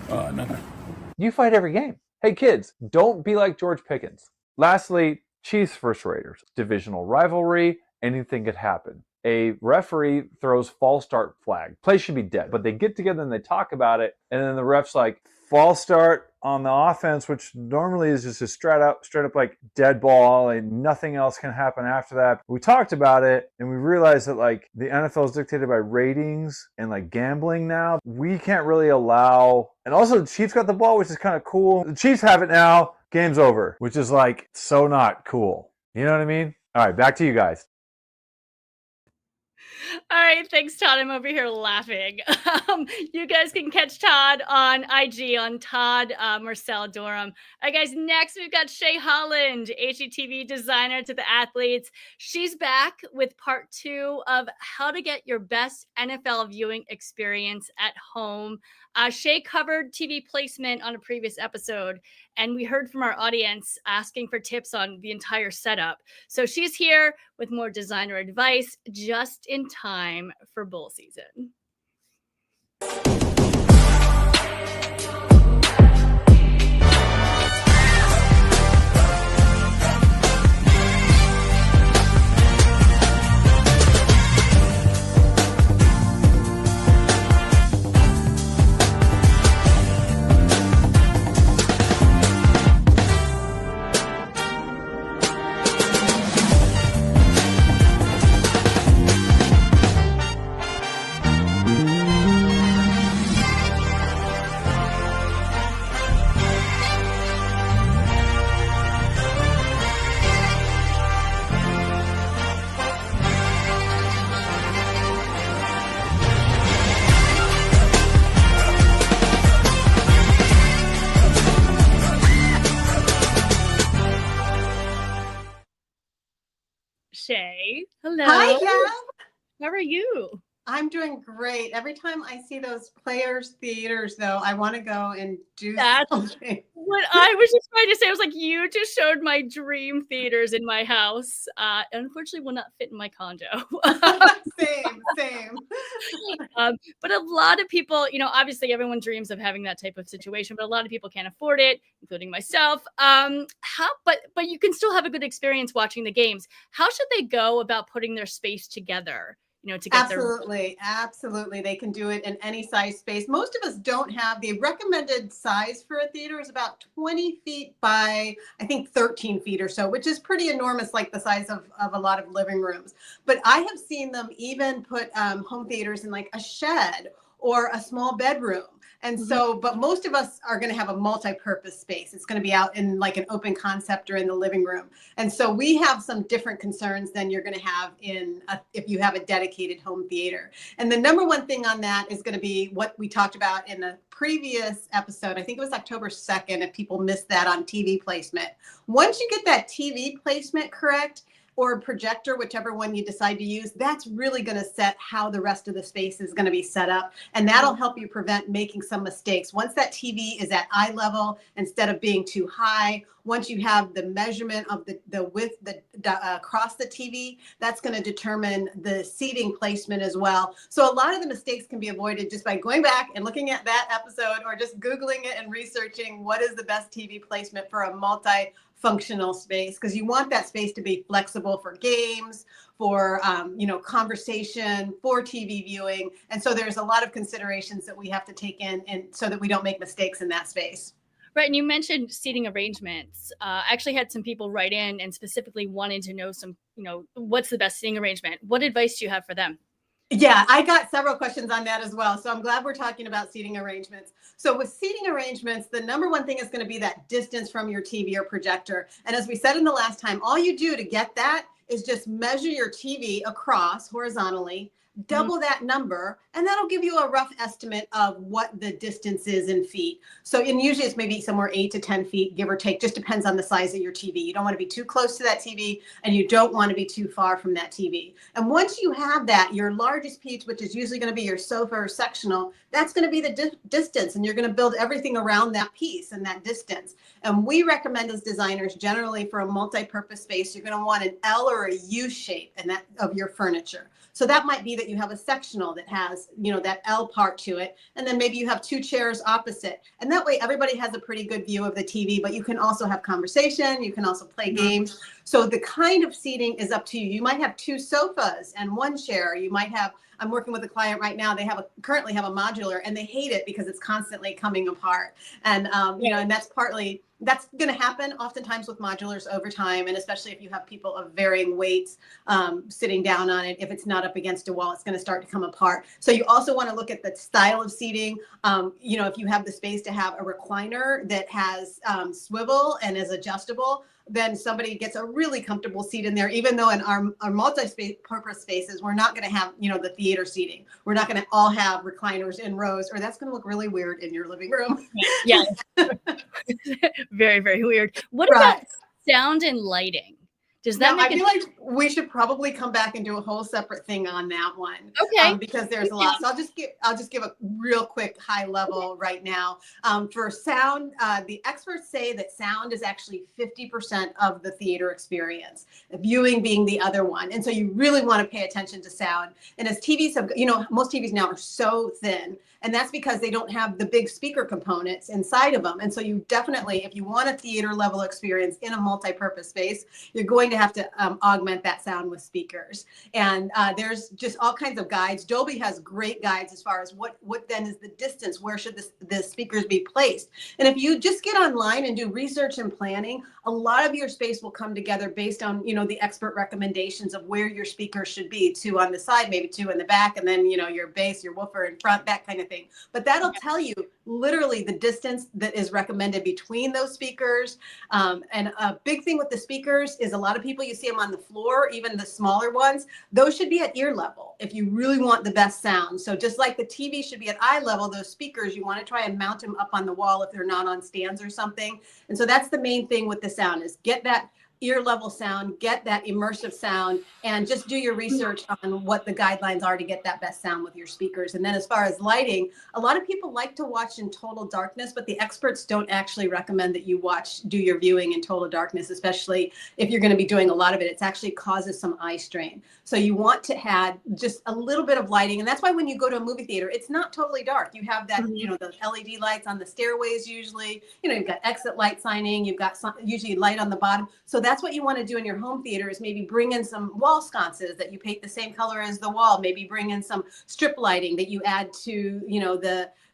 Nothing. You fight every game. Hey, kids, don't be like George Pickens. Lastly, Chiefs versus Raiders. Divisional rivalry. Anything could happen. A referee throws false start flag. Play should be dead. But they get together and they talk about it. And then the ref's like, false start on the offense, which normally is just a straight up like dead ball and nothing else can happen after that. We talked about it and we realized that like the NFL is dictated by ratings and like gambling now. We can't really allow, and also the Chiefs got the ball, which is kind of cool. The Chiefs have it now. Game's over, which is like so not cool. You know what I mean? All right, back to you guys. All right, thanks, Todd. I'm over here laughing. You guys can catch Todd on IG on Todd Marcel Durham. All right, guys, next we've got Shay Holland, HGTV designer to the athletes. She's back with part 2 of how to get your best NFL viewing experience at home. Shay covered TV placement on a previous episode, and we heard from our audience asking for tips on the entire setup. So she's here with more designer advice just in time for bowl season. Shay, hello. Hi, Deb. How are you? I'm doing great. Every time I see those Players Theaters, though, I want to go and do something. What I was just trying to say. I was like, you just showed my dream theaters in my house. Unfortunately, will not fit in my condo. Same. But a lot of people, obviously everyone dreams of having that type of situation, but a lot of people can't afford it, including myself. But you can still have a good experience watching the games. How should they go about putting their space together? To get Absolutely. They can do it in any size space. Most of us don't have the recommended size for a theater is about 20 feet by, I think, 13 feet or so, which is pretty enormous, like the size of a lot of living rooms. But I have seen them even put home theaters in like a shed or a small bedroom. And so, but most of us are going to have a multi-purpose space. It's going to be out in like an open concept or in the living room. And so we have some different concerns than you're going to have if you have a dedicated home theater. And the number one thing on that is going to be what we talked about in the previous episode. I think it was October 2nd, if people missed that on TV placement. Once you get that TV placement correct, or a projector, whichever one you decide to use, that's really going to set how the rest of the space is going to be set up. And that'll help you prevent making some mistakes. Once that TV is at eye level, instead of being too high, once you have the measurement of the width across the TV, that's going to determine the seating placement as well. So a lot of the mistakes can be avoided just by going back and looking at that episode or just Googling it and researching what is the best TV placement for a multi-functional space, because you want that space to be flexible for games, for conversation, for TV viewing. And so there's a lot of considerations that we have to take in and so that we don't make mistakes in that space. Right. And you mentioned seating arrangements. I actually had some people write in and specifically wanted to know what's the best seating arrangement? What advice do you have for them? Yeah, I got several questions on that as well. So I'm glad we're talking about seating arrangements. So with seating arrangements, the number one thing is going to be that distance from your TV or projector. And as we said in the last time, all you do to get that is just measure your TV across horizontally, double that number, and that'll give you a rough estimate of what the distance is in feet. So, and usually it's maybe somewhere 8 to 10 feet, give or take, just depends on the size of your TV. You don't want to be too close to that TV, and you don't want to be too far from that TV. And once you have that, your largest piece, which is usually going to be your sofa or sectional, that's going to be the distance, and you're going to build everything around that piece and that distance. And we recommend as designers, generally for a multi-purpose space, you're going to want an L or a U shape and that of your furniture. So that might be that you have a sectional that has, that L part to it. And then maybe you have 2 chairs opposite. And that way everybody has a pretty good view of the TV, but you can also have conversation. You can also play games. So the kind of seating is up to you. You might have 2 sofas and 1 chair. You might have, I'm working with a client right now. They currently have a modular, and they hate it because it's constantly coming apart. And, and that's going to happen oftentimes with modulars over time. And especially if you have people of varying weights sitting down on it, if it's not up against a wall, it's going to start to come apart. So you also want to look at the style of seating. If you have the space to have a recliner that has swivel and is adjustable, then somebody gets a really comfortable seat in there. Even though in our multi-purpose spaces, we're not going to have, the theater seating. We're not going to all have recliners in rows, or that's going to look really weird in your living room. Yeah. Very, very weird. What about sound and lighting? Does that I feel like we should probably come back and do a whole separate thing on that one. Okay. Because there's a lot. So I'll just give a real quick high level right now. For sound, the experts say that sound is actually 50% of the theater experience, viewing being the other one. And so you really want to pay attention to sound. And as TVs have, most TVs now are so thin, and that's because they don't have the big speaker components inside of them. And so you definitely, if you want a theater level experience in a multi-purpose space, you're going to have to augment that sound with speakers. And there's just all kinds of guides. Dolby has great guides as far as what then is the distance, where should the speakers be placed. And if you just get online and do research and planning, a lot of your space will come together based on, the expert recommendations of where your speakers should be, 2 on the side, maybe 2 in the back, and then, your bass, your woofer in front, that kind of thing. But that'll tell you literally the distance that is recommended between those speakers. And a big thing with the speakers is a lot of people, you see them on the floor, even the smaller ones, those should be at ear level if you really want the best sound. So just like the TV should be at eye level, those speakers, you want to try and mount them up on the wall if they're not on stands or something. And so that's the main thing with the sound, is get that ear level sound, get that immersive sound, and just do your research on what the guidelines are to get that best sound with your speakers. And then as far as lighting, a lot of people like to watch in total darkness, but the experts don't actually recommend that you do your viewing in total darkness, especially if you're going to be doing a lot of it. It actually causes some eye strain. So you want to add just a little bit of lighting. And that's why when you go to a movie theater, it's not totally dark. You have that, the LED lights on the stairways usually, you've got exit light signing, you've got usually light on the bottom. So that's what you want to do in your home theater, is maybe bring in some wall sconces that you paint the same color as the wall, maybe bring in some strip lighting that you add to,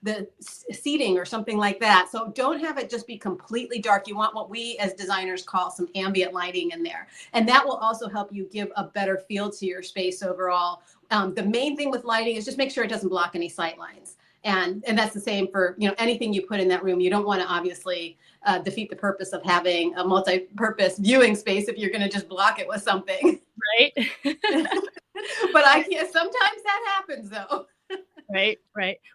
the seating or something like that. So don't have it just be completely dark. You want what we as designers call some ambient lighting in there. And that will also help you give a better feel to your space overall. The main thing with lighting is just make sure it doesn't block any sight lines. And that's the same for, anything you put in that room. You don't want to obviously defeat the purpose of having a multi-purpose viewing space if you're going to just block it with something. Right. But sometimes that happens though. Right.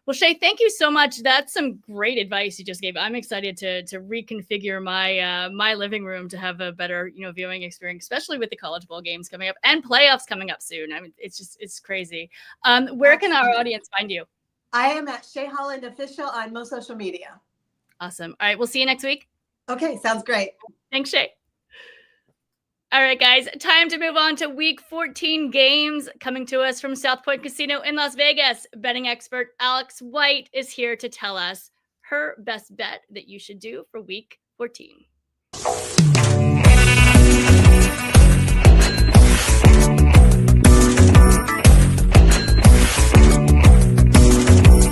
Well, Shay, thank you so much. That's some great advice you just gave. I'm excited to reconfigure my living room to have a better, viewing experience, especially with the college bowl games coming up and playoffs coming up soon. I mean, it's crazy. Where can our audience find you? I am at Shay Holland Official on most social media. Awesome. All right. We'll see you next week. Okay. Sounds great. Thanks, Shay. All right, guys, time to move on to week 14 games coming to us from South Point Casino in Las Vegas. Betting expert Alex White is here to tell us her best bet that you should do for week 14.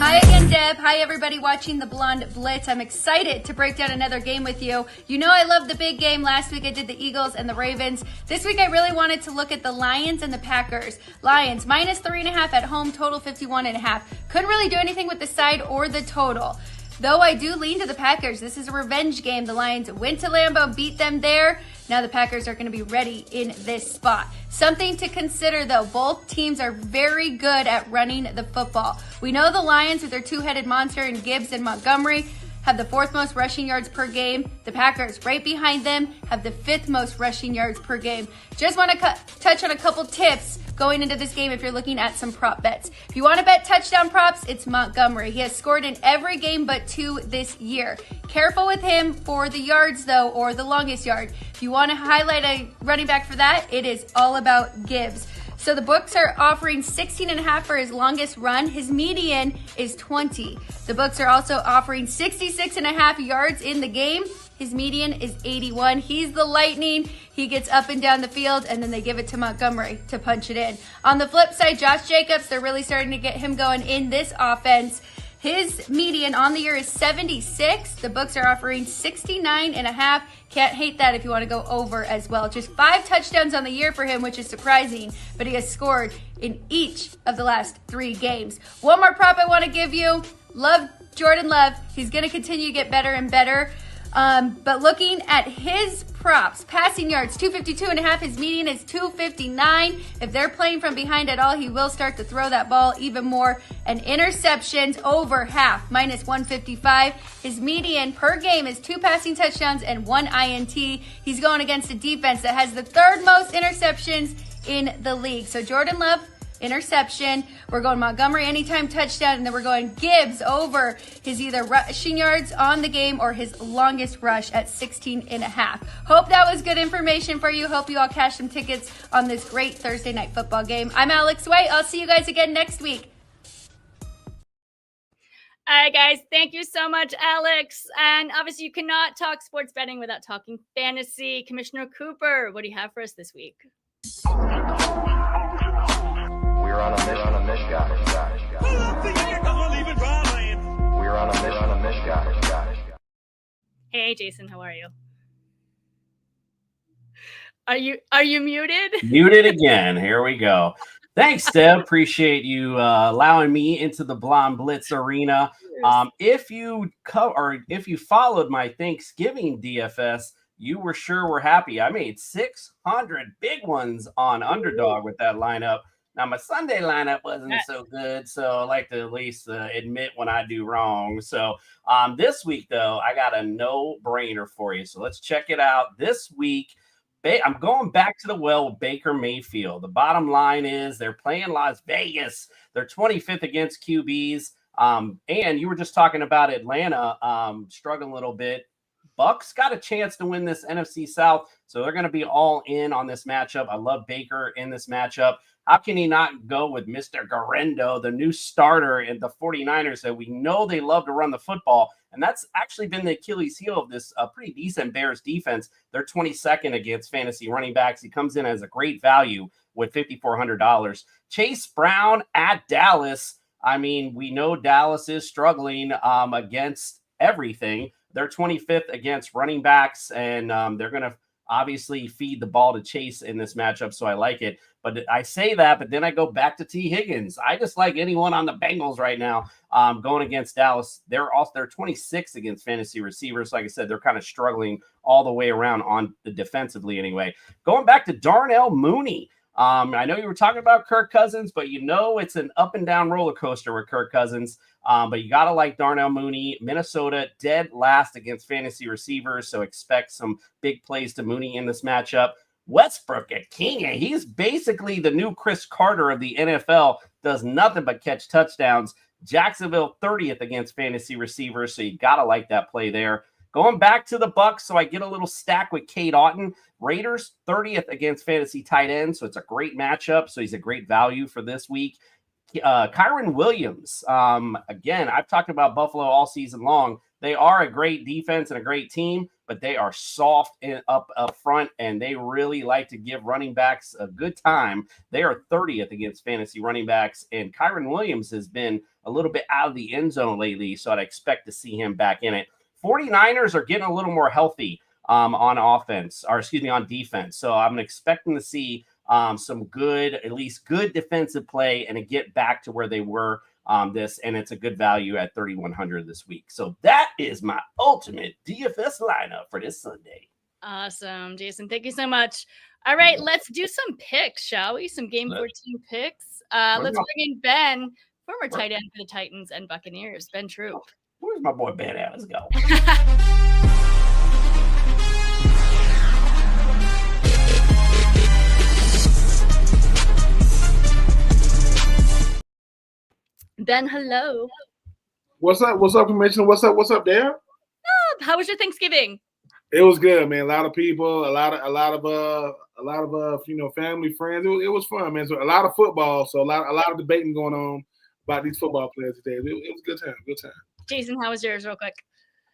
Hi again, Deb. Hi, everybody watching the Blonde Blitz. I'm excited to break down another game with you. You know I love the big game. Last week I did the Eagles and the Ravens. This week I really wanted to look at the Lions and the Packers. Lions, -3.5 at home, total 51.5. Couldn't really do anything with the side or the total. though I do lean to the Packers. This is a revenge game. The Lions went to Lambeau, beat them there. Now the Packers are going to be ready in this spot. Something to consider, though, both teams are very good at running the football. We know the Lions, with their two-headed monster in Gibbs and Montgomery, have the 4th most rushing yards per game. The Packers, right behind them, have the 5th most rushing yards per game. Just want to touch on a couple tips going into this game if you're looking at some prop bets. If you want to bet touchdown props, it's Montgomery. He has scored in every game but 2 this year. Careful with him for the yards, though, or the longest yard. If you want to highlight a running back for that, it is all about Gibbs. So the books are offering 16.5 for his longest run. His median is 20. The books are also offering 66.5 yards in the game. His median is 81. He's the lightning. He gets up and down the field, and then they give it to Montgomery to punch it in. On the flip side, Josh Jacobs, they're really starting to get him going in this offense. His median on the year is 76. The books are offering 69.5. Can't hate that if you want to go over as well. Just 5 touchdowns on the year for him, which is surprising, but he has scored in each of the last 3 games. One more prop I want to give you. Love Jordan Love. He's going to continue to get better and better. But looking at his props, passing yards, 252.5. His median is 259. If they're playing from behind at all, he will start to throw that ball even more. And interceptions over half, minus 155. His median per game is 2 passing touchdowns and 1 INT. He's going against a defense that has the 3rd most interceptions in the league. So Jordan Love, interception. We're going Montgomery anytime touchdown, and then we're going Gibbs over his either rushing yards on the game or his longest rush at 16.5. Hope that was good information for you. Hope you all cash some tickets on this great Thursday night football game. I'm Alex White. I'll see you guys again next week. All right, guys. Thank you so much, Alex. And obviously, you cannot talk sports betting without talking fantasy. Commissioner Cooper, what do you have for us this week? We're on a mission, guys. We're on a mission, guys. Hey, Jason, how are you? Are you muted? Muted again. Here we go. Thanks, Deb. Appreciate you allowing me into the Blonde Blitz arena. If you followed my Thanksgiving DFS, you were sure we're happy. I made 600 big ones on Underdog with that lineup. Now, my Sunday lineup wasn't so good, so I like to at least admit when I do wrong. So this week, though, I got a no-brainer for you. So let's check it out. This week, I'm going back to the well with Baker Mayfield. The bottom line is they're playing Las Vegas. They're 25th against QBs. And you were just talking about Atlanta struggling a little bit. Bucks got a chance to win this NFC South, so they're going to be all in on this matchup. I love Baker in this matchup. How can he not go with Mr. Garendo, the new starter in the 49ers that we know they love to run the football? And that's actually been the Achilles heel of this pretty decent Bears defense. They're 22nd against fantasy running backs. He comes in as a great value with $5,400. Chase Brown at Dallas. I mean, we know Dallas is struggling against everything. They're 25th against running backs, and they're going to obviously feed the ball to Chase in this matchup, so I like it. But I say that, but then I go back to T. Higgins. I just like anyone on the Bengals right now going against Dallas. They're 26th against fantasy receivers. Like I said, they're kind of struggling all the way around on the defensively anyway. Going back to Darnell Mooney. I know you were talking about Kirk Cousins, but you know it's an up and down roller coaster with Kirk Cousins. But you got to like Darnell Mooney. Minnesota dead last against fantasy receivers, so expect some big plays to Mooney in this matchup. Westbrook at King. He's basically the new Chris Carter of the NFL, does nothing but catch touchdowns. Jacksonville 30th against fantasy receivers, so you got to like that play there. Going back to the Bucks, so I get a little stack with Cade Otton. Raiders 30th against fantasy tight end, so it's a great matchup. So he's a great value for this week. Kyron Williams. Again, I've talked about Buffalo all season long. They are a great defense and a great team, but they are soft up front, and they really like to give running backs a good time. They are 30th against fantasy running backs, and Kyron Williams has been a little bit out of the end zone lately, so I'd expect to see him back in it. 49ers are getting a little more healthy on defense. So I'm expecting to see some good, at least good defensive play and to get back to where they were and it's a good value at 3,100 this week. So that is my ultimate DFS lineup for this Sunday. Awesome, Jason. Thank you so much. All right, let's do some picks, shall we? Some Game 14 picks. Let's bring in Ben, former tight end for the Titans and Buccaneers. Ben Troop. Where's my boy Ben at? Let's go. Ben, hello. What's up? What's up, Commissioner? What's up, Deb? How was your Thanksgiving? It was good, man. A lot of people, a lot of family, friends. It was fun, man. So a lot of football, so a lot of debating going on about these football players today. It was a good time. Jason, how was yours, real quick?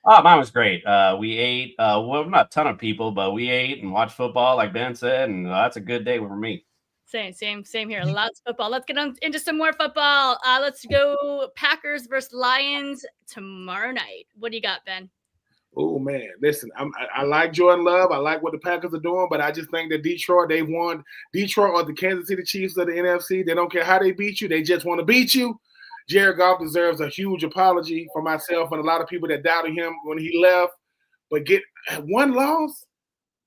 Oh, mine was great. We ate. Well, not a ton of people, but we ate and watched football, like Ben said, and that's a good day for me. Same here. Lots of football. Let's get into some more football. Let's go Packers versus Lions tomorrow night. What do you got, Ben? Oh man, listen, I like Jordan Love. I like what the Packers are doing, but I just think that Detroit or the Kansas City Chiefs of the NFC. They don't care how they beat you. They just want to beat you. Jared Goff deserves a huge apology for myself and a lot of people that doubted him when he left. But get one loss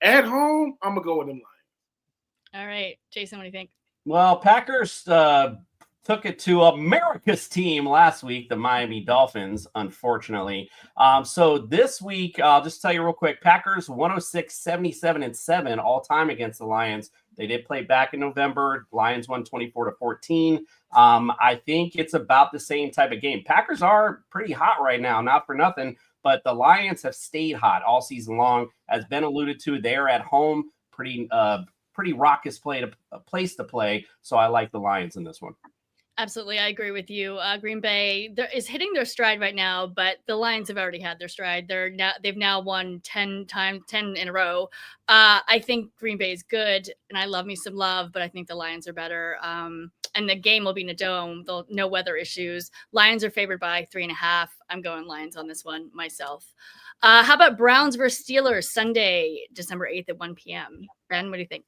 at home, I'm gonna go with them Lions. All right, Jason, what do you think? Well, Packers took it to America's team last week, the Miami Dolphins, unfortunately. So this week, I'll just tell you real quick, Packers 106, 77, and 7 all time against the Lions. They did play back in November. Lions won 24-14. I think it's about the same type of game. Packers are pretty hot right now, not for nothing, but the Lions have stayed hot all season long. As Ben alluded to, they're at home, pretty raucous place to play. So I like the Lions in this one. Absolutely. I agree with you. Green Bay is hitting their stride right now, but the Lions have already had their stride. They've now won 10 in a row. I think Green Bay is good and I love me some love, but I think the Lions are better. And the game will be in a dome. No weather issues. Lions are favored by 3.5. I'm going Lions on this one myself. How about Browns versus Steelers Sunday, December 8th at 1 p.m. Ben, what do you think?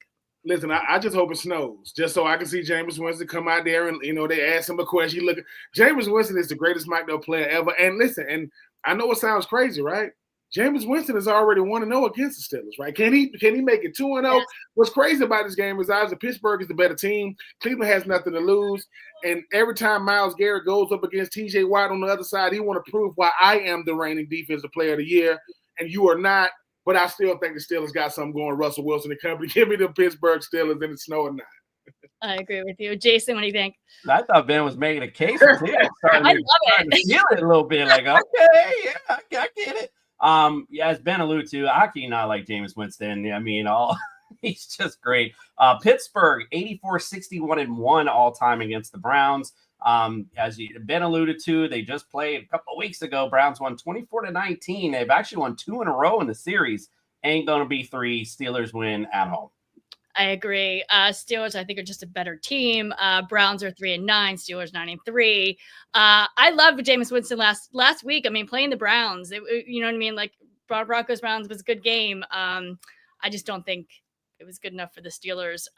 Listen, I just hope it snows, just so I can see Jameis Winston come out there and, they ask him a question. Look, Jameis Winston is the greatest mic'd up player ever. And listen, and I know it sounds crazy, right? Jameis Winston is already 1-0 against the Steelers, right? Can he make it 2-0? Yes. What's crazy about this game is obviously Pittsburgh is the better team. Cleveland has nothing to lose. And every time Myles Garrett goes up against TJ Watt on the other side, he want to prove why I am the reigning defensive player of the year and you are not. But I still think the Steelers got something going. Russell Wilson and company. Give me the Pittsburgh Steelers in the snow or not. I agree with you. Jason, what do you think? I thought Ben was making a case for it. I love it. Feel it a little bit. Like, okay, yeah, I get it. Yeah, as Ben alluded to, I cannot like Jameis Winston. I mean, he's just great. Pittsburgh, 84, 61, and 1 all time against the Browns. As Ben alluded to, they just played a couple of weeks ago. Browns won 24-19. They've actually won 2 in a row in the series. Ain't gonna be 3. Steelers win at home. I agree. Steelers, I think, are just a better team. Browns are 3-9. Steelers 9-3. I loved Jameis Winston last week. I mean, playing the Browns, you know what I mean? Like Broncos Browns was a good game. I just don't think it was good enough for the Steelers.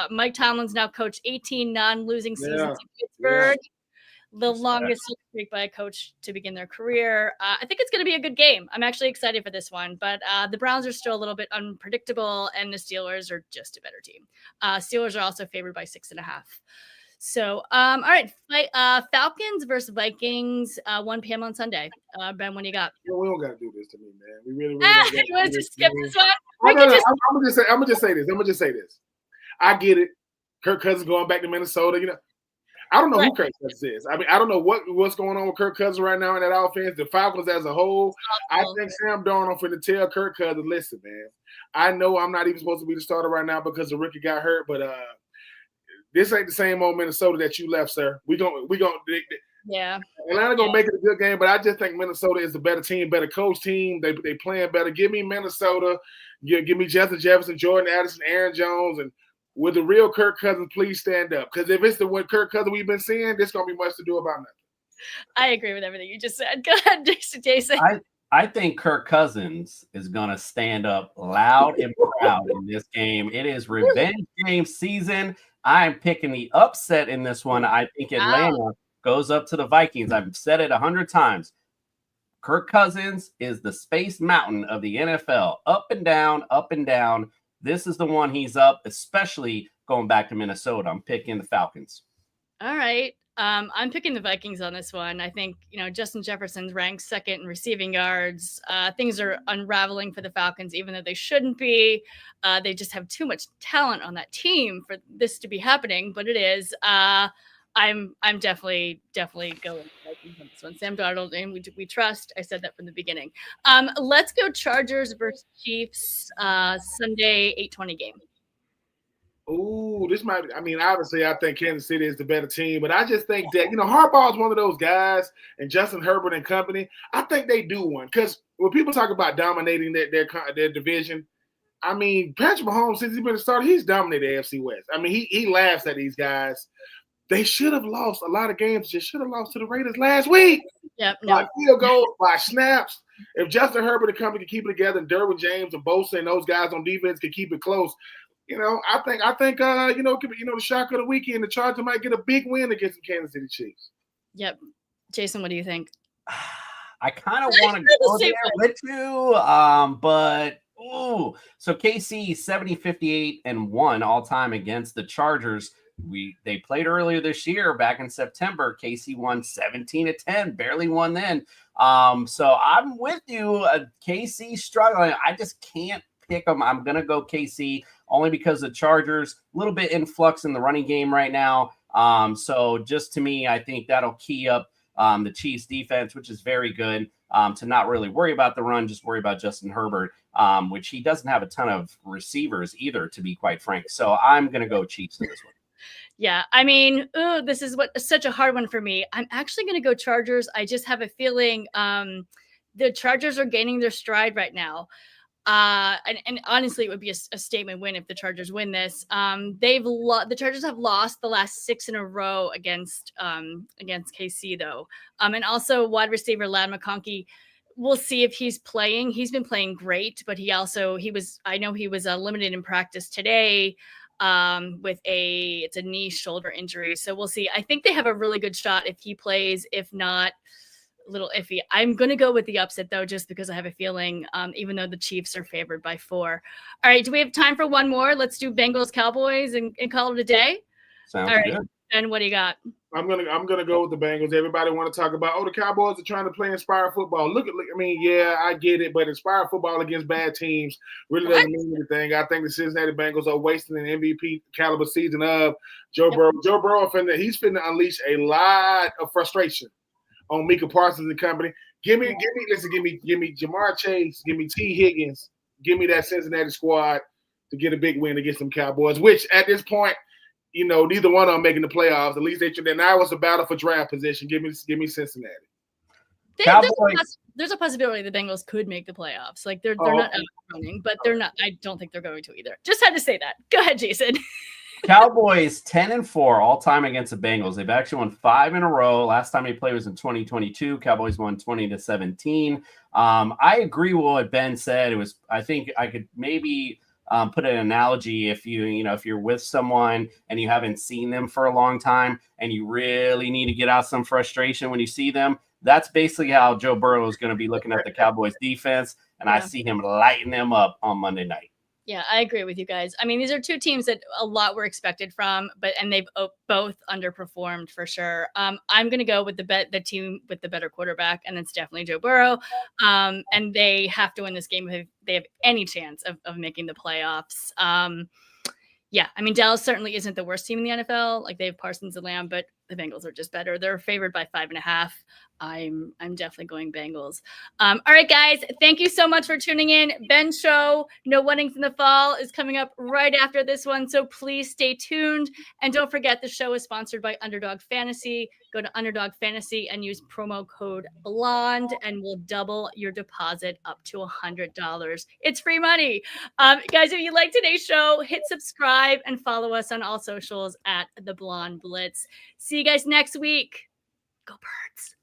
Mike Tomlin's now coached 18 non-losing seasons in Pittsburgh. The longest streak by a coach to begin their career. I think it's going to be a good game. I'm actually excited for this one, but the Browns are still a little bit unpredictable, and the Steelers are just a better team. Steelers are also favored by 6.5. So, all right, Falcons versus Vikings, 1 p.m. on Sunday. Ben, what do you got? We don't got to do this to me, man. We really don't. You want to skip this one? I'm gonna just say this. I get it. Kirk Cousins going back to Minnesota. I don't know who Kirk Cousins is. I mean, I don't know what's going on with Kirk Cousins right now in that offense. The Falcons as a whole, I think Sam Darnold finna tell Kirk Cousins, listen, man, I know I'm not even supposed to be the starter right now because the rookie got hurt, but this ain't the same old Minnesota that you left, sir. We gonna Atlanta gonna make it a good game, but I just think Minnesota is the better team, better coach team. They playing better. Give me Minnesota. Give me Justin Jefferson, Jordan Addison, Aaron Jones, and with the real Kirk Cousins, please stand up. Because if it's the one Kirk Cousins we've been seeing, there's going to be much to do about nothing. I agree with everything you just said. Go ahead, Jason. I think Kirk Cousins is going to stand up loud and proud in this game. It is revenge game season. I'm picking the upset in this one. I think Atlanta goes up to the Vikings. I've said it 100 times. Kirk Cousins is the Space Mountain of the NFL. Up and down, up and down. This is the one he's up, especially going back to Minnesota. I'm picking the Falcons. All right. I'm picking the Vikings on this one. I think, Justin Jefferson's ranked second in receiving yards. Things are unraveling for the Falcons, even though they shouldn't be. They just have too much talent on that team for this to be happening, but it is. I'm definitely going Vikings on this one. Sam Darnold, and we trust. I said that from the beginning. Let's go Chargers versus Chiefs, Sunday 8:20 game. Ooh, this might be, obviously I think Kansas City is the better team, but I just think that, Harbaugh is one of those guys, and Justin Herbert and company, I think they do one. Because when people talk about dominating their division, Patrick Mahomes, since he's been a starter, he's dominated the AFC West. He laughs at these guys. They should have lost a lot of games. They should have lost to the Raiders last week. Yep. By field goal, by snaps. If Justin Herbert and company can keep it together, and Derwin James and Bosa and those guys on defense can keep it close, I think the shock of the weekend, the Chargers might get a big win against the Kansas City Chiefs. Yep. Jason, what do you think? I kind of want to go there with you, but so KC 70-58-1 all time against the Chargers. They played earlier this year, back in September. KC won 17-10, barely won then. So I'm with you. KC struggling. I just can't pick them. I'm gonna go KC only because the Chargers a little bit in flux in the running game right now. So just to me, I think that'll key up the Chiefs defense, which is very good, to not really worry about the run, just worry about Justin Herbert, which he doesn't have a ton of receivers either, to be quite frank. So I'm gonna go Chiefs in this one. Yeah, this is such a hard one for me. I'm actually going to go Chargers. I just have a feeling the Chargers are gaining their stride right now. And honestly, it would be a statement win if the Chargers win this. The Chargers have lost the last 6 in a row against KC though. And also wide receiver Ladd McConkey. We'll see if he's playing. He's been playing great, but he was limited in practice today. It's a knee shoulder injury. So we'll see. I think they have a really good shot if he plays. If not, a little iffy. I'm going to go with the upset though, just because I have a feeling, even though the Chiefs are favored by 4. All right. Do we have time for one more? Let's do Bengals Cowboys and call it a day. Sounds all right. good. Ben, what do you got? I'm gonna go with the Bengals. Everybody want to talk about, the Cowboys are trying to play inspired football. I get it, but inspired football against bad teams really doesn't mean anything. I think the Cincinnati Bengals are wasting an MVP caliber season of Joe Burrow. Joe Burrow he's finna unleash a lot of frustration on Micah Parsons and company. Give me Jamar Chase, give me T. Higgins, give me that Cincinnati squad to get a big win against them Cowboys, which at this point, neither one of them making the playoffs. At least now it's a battle for draft position. Give me Cincinnati. There's a possibility the Bengals could make the playoffs. Like they're not out running, but they're not. I don't think they're going to either. Just had to say that. Go ahead, Jason. Cowboys 10-4 all time against the Bengals. They've actually won 5 in a row. Last time they played was in 2022. Cowboys won 20-17. I agree with what Ben said. I think I could maybe put an analogy if you're with someone and you haven't seen them for a long time and you really need to get out some frustration when you see them. That's basically how Joe Burrow is going to be looking at the Cowboys defense. And I see him lighting them up on Monday night. Yeah, I agree with you guys. These are two teams that a lot were expected from, and they've both underperformed for sure. I'm going to go with the team with the better quarterback, and it's definitely Joe Burrow. And they have to win this game if they have any chance of making the playoffs. Dallas certainly isn't the worst team in the NFL. Like they have Parsons and Lamb, but the Bengals are just better. They're favored by 5.5. I'm definitely going Bengals. All right, guys. Thank you so much for tuning in. Ben's show, No Weddings in the Fall, is coming up right after this one. So please stay tuned. And don't forget, the show is sponsored by Underdog Fantasy. Go to Underdog Fantasy and use promo code BLONDE and we'll double your deposit up to $100. It's free money. Guys, if you like today's show, hit subscribe and follow us on all socials at The Blonde Blitz. See you guys next week. Go Birds.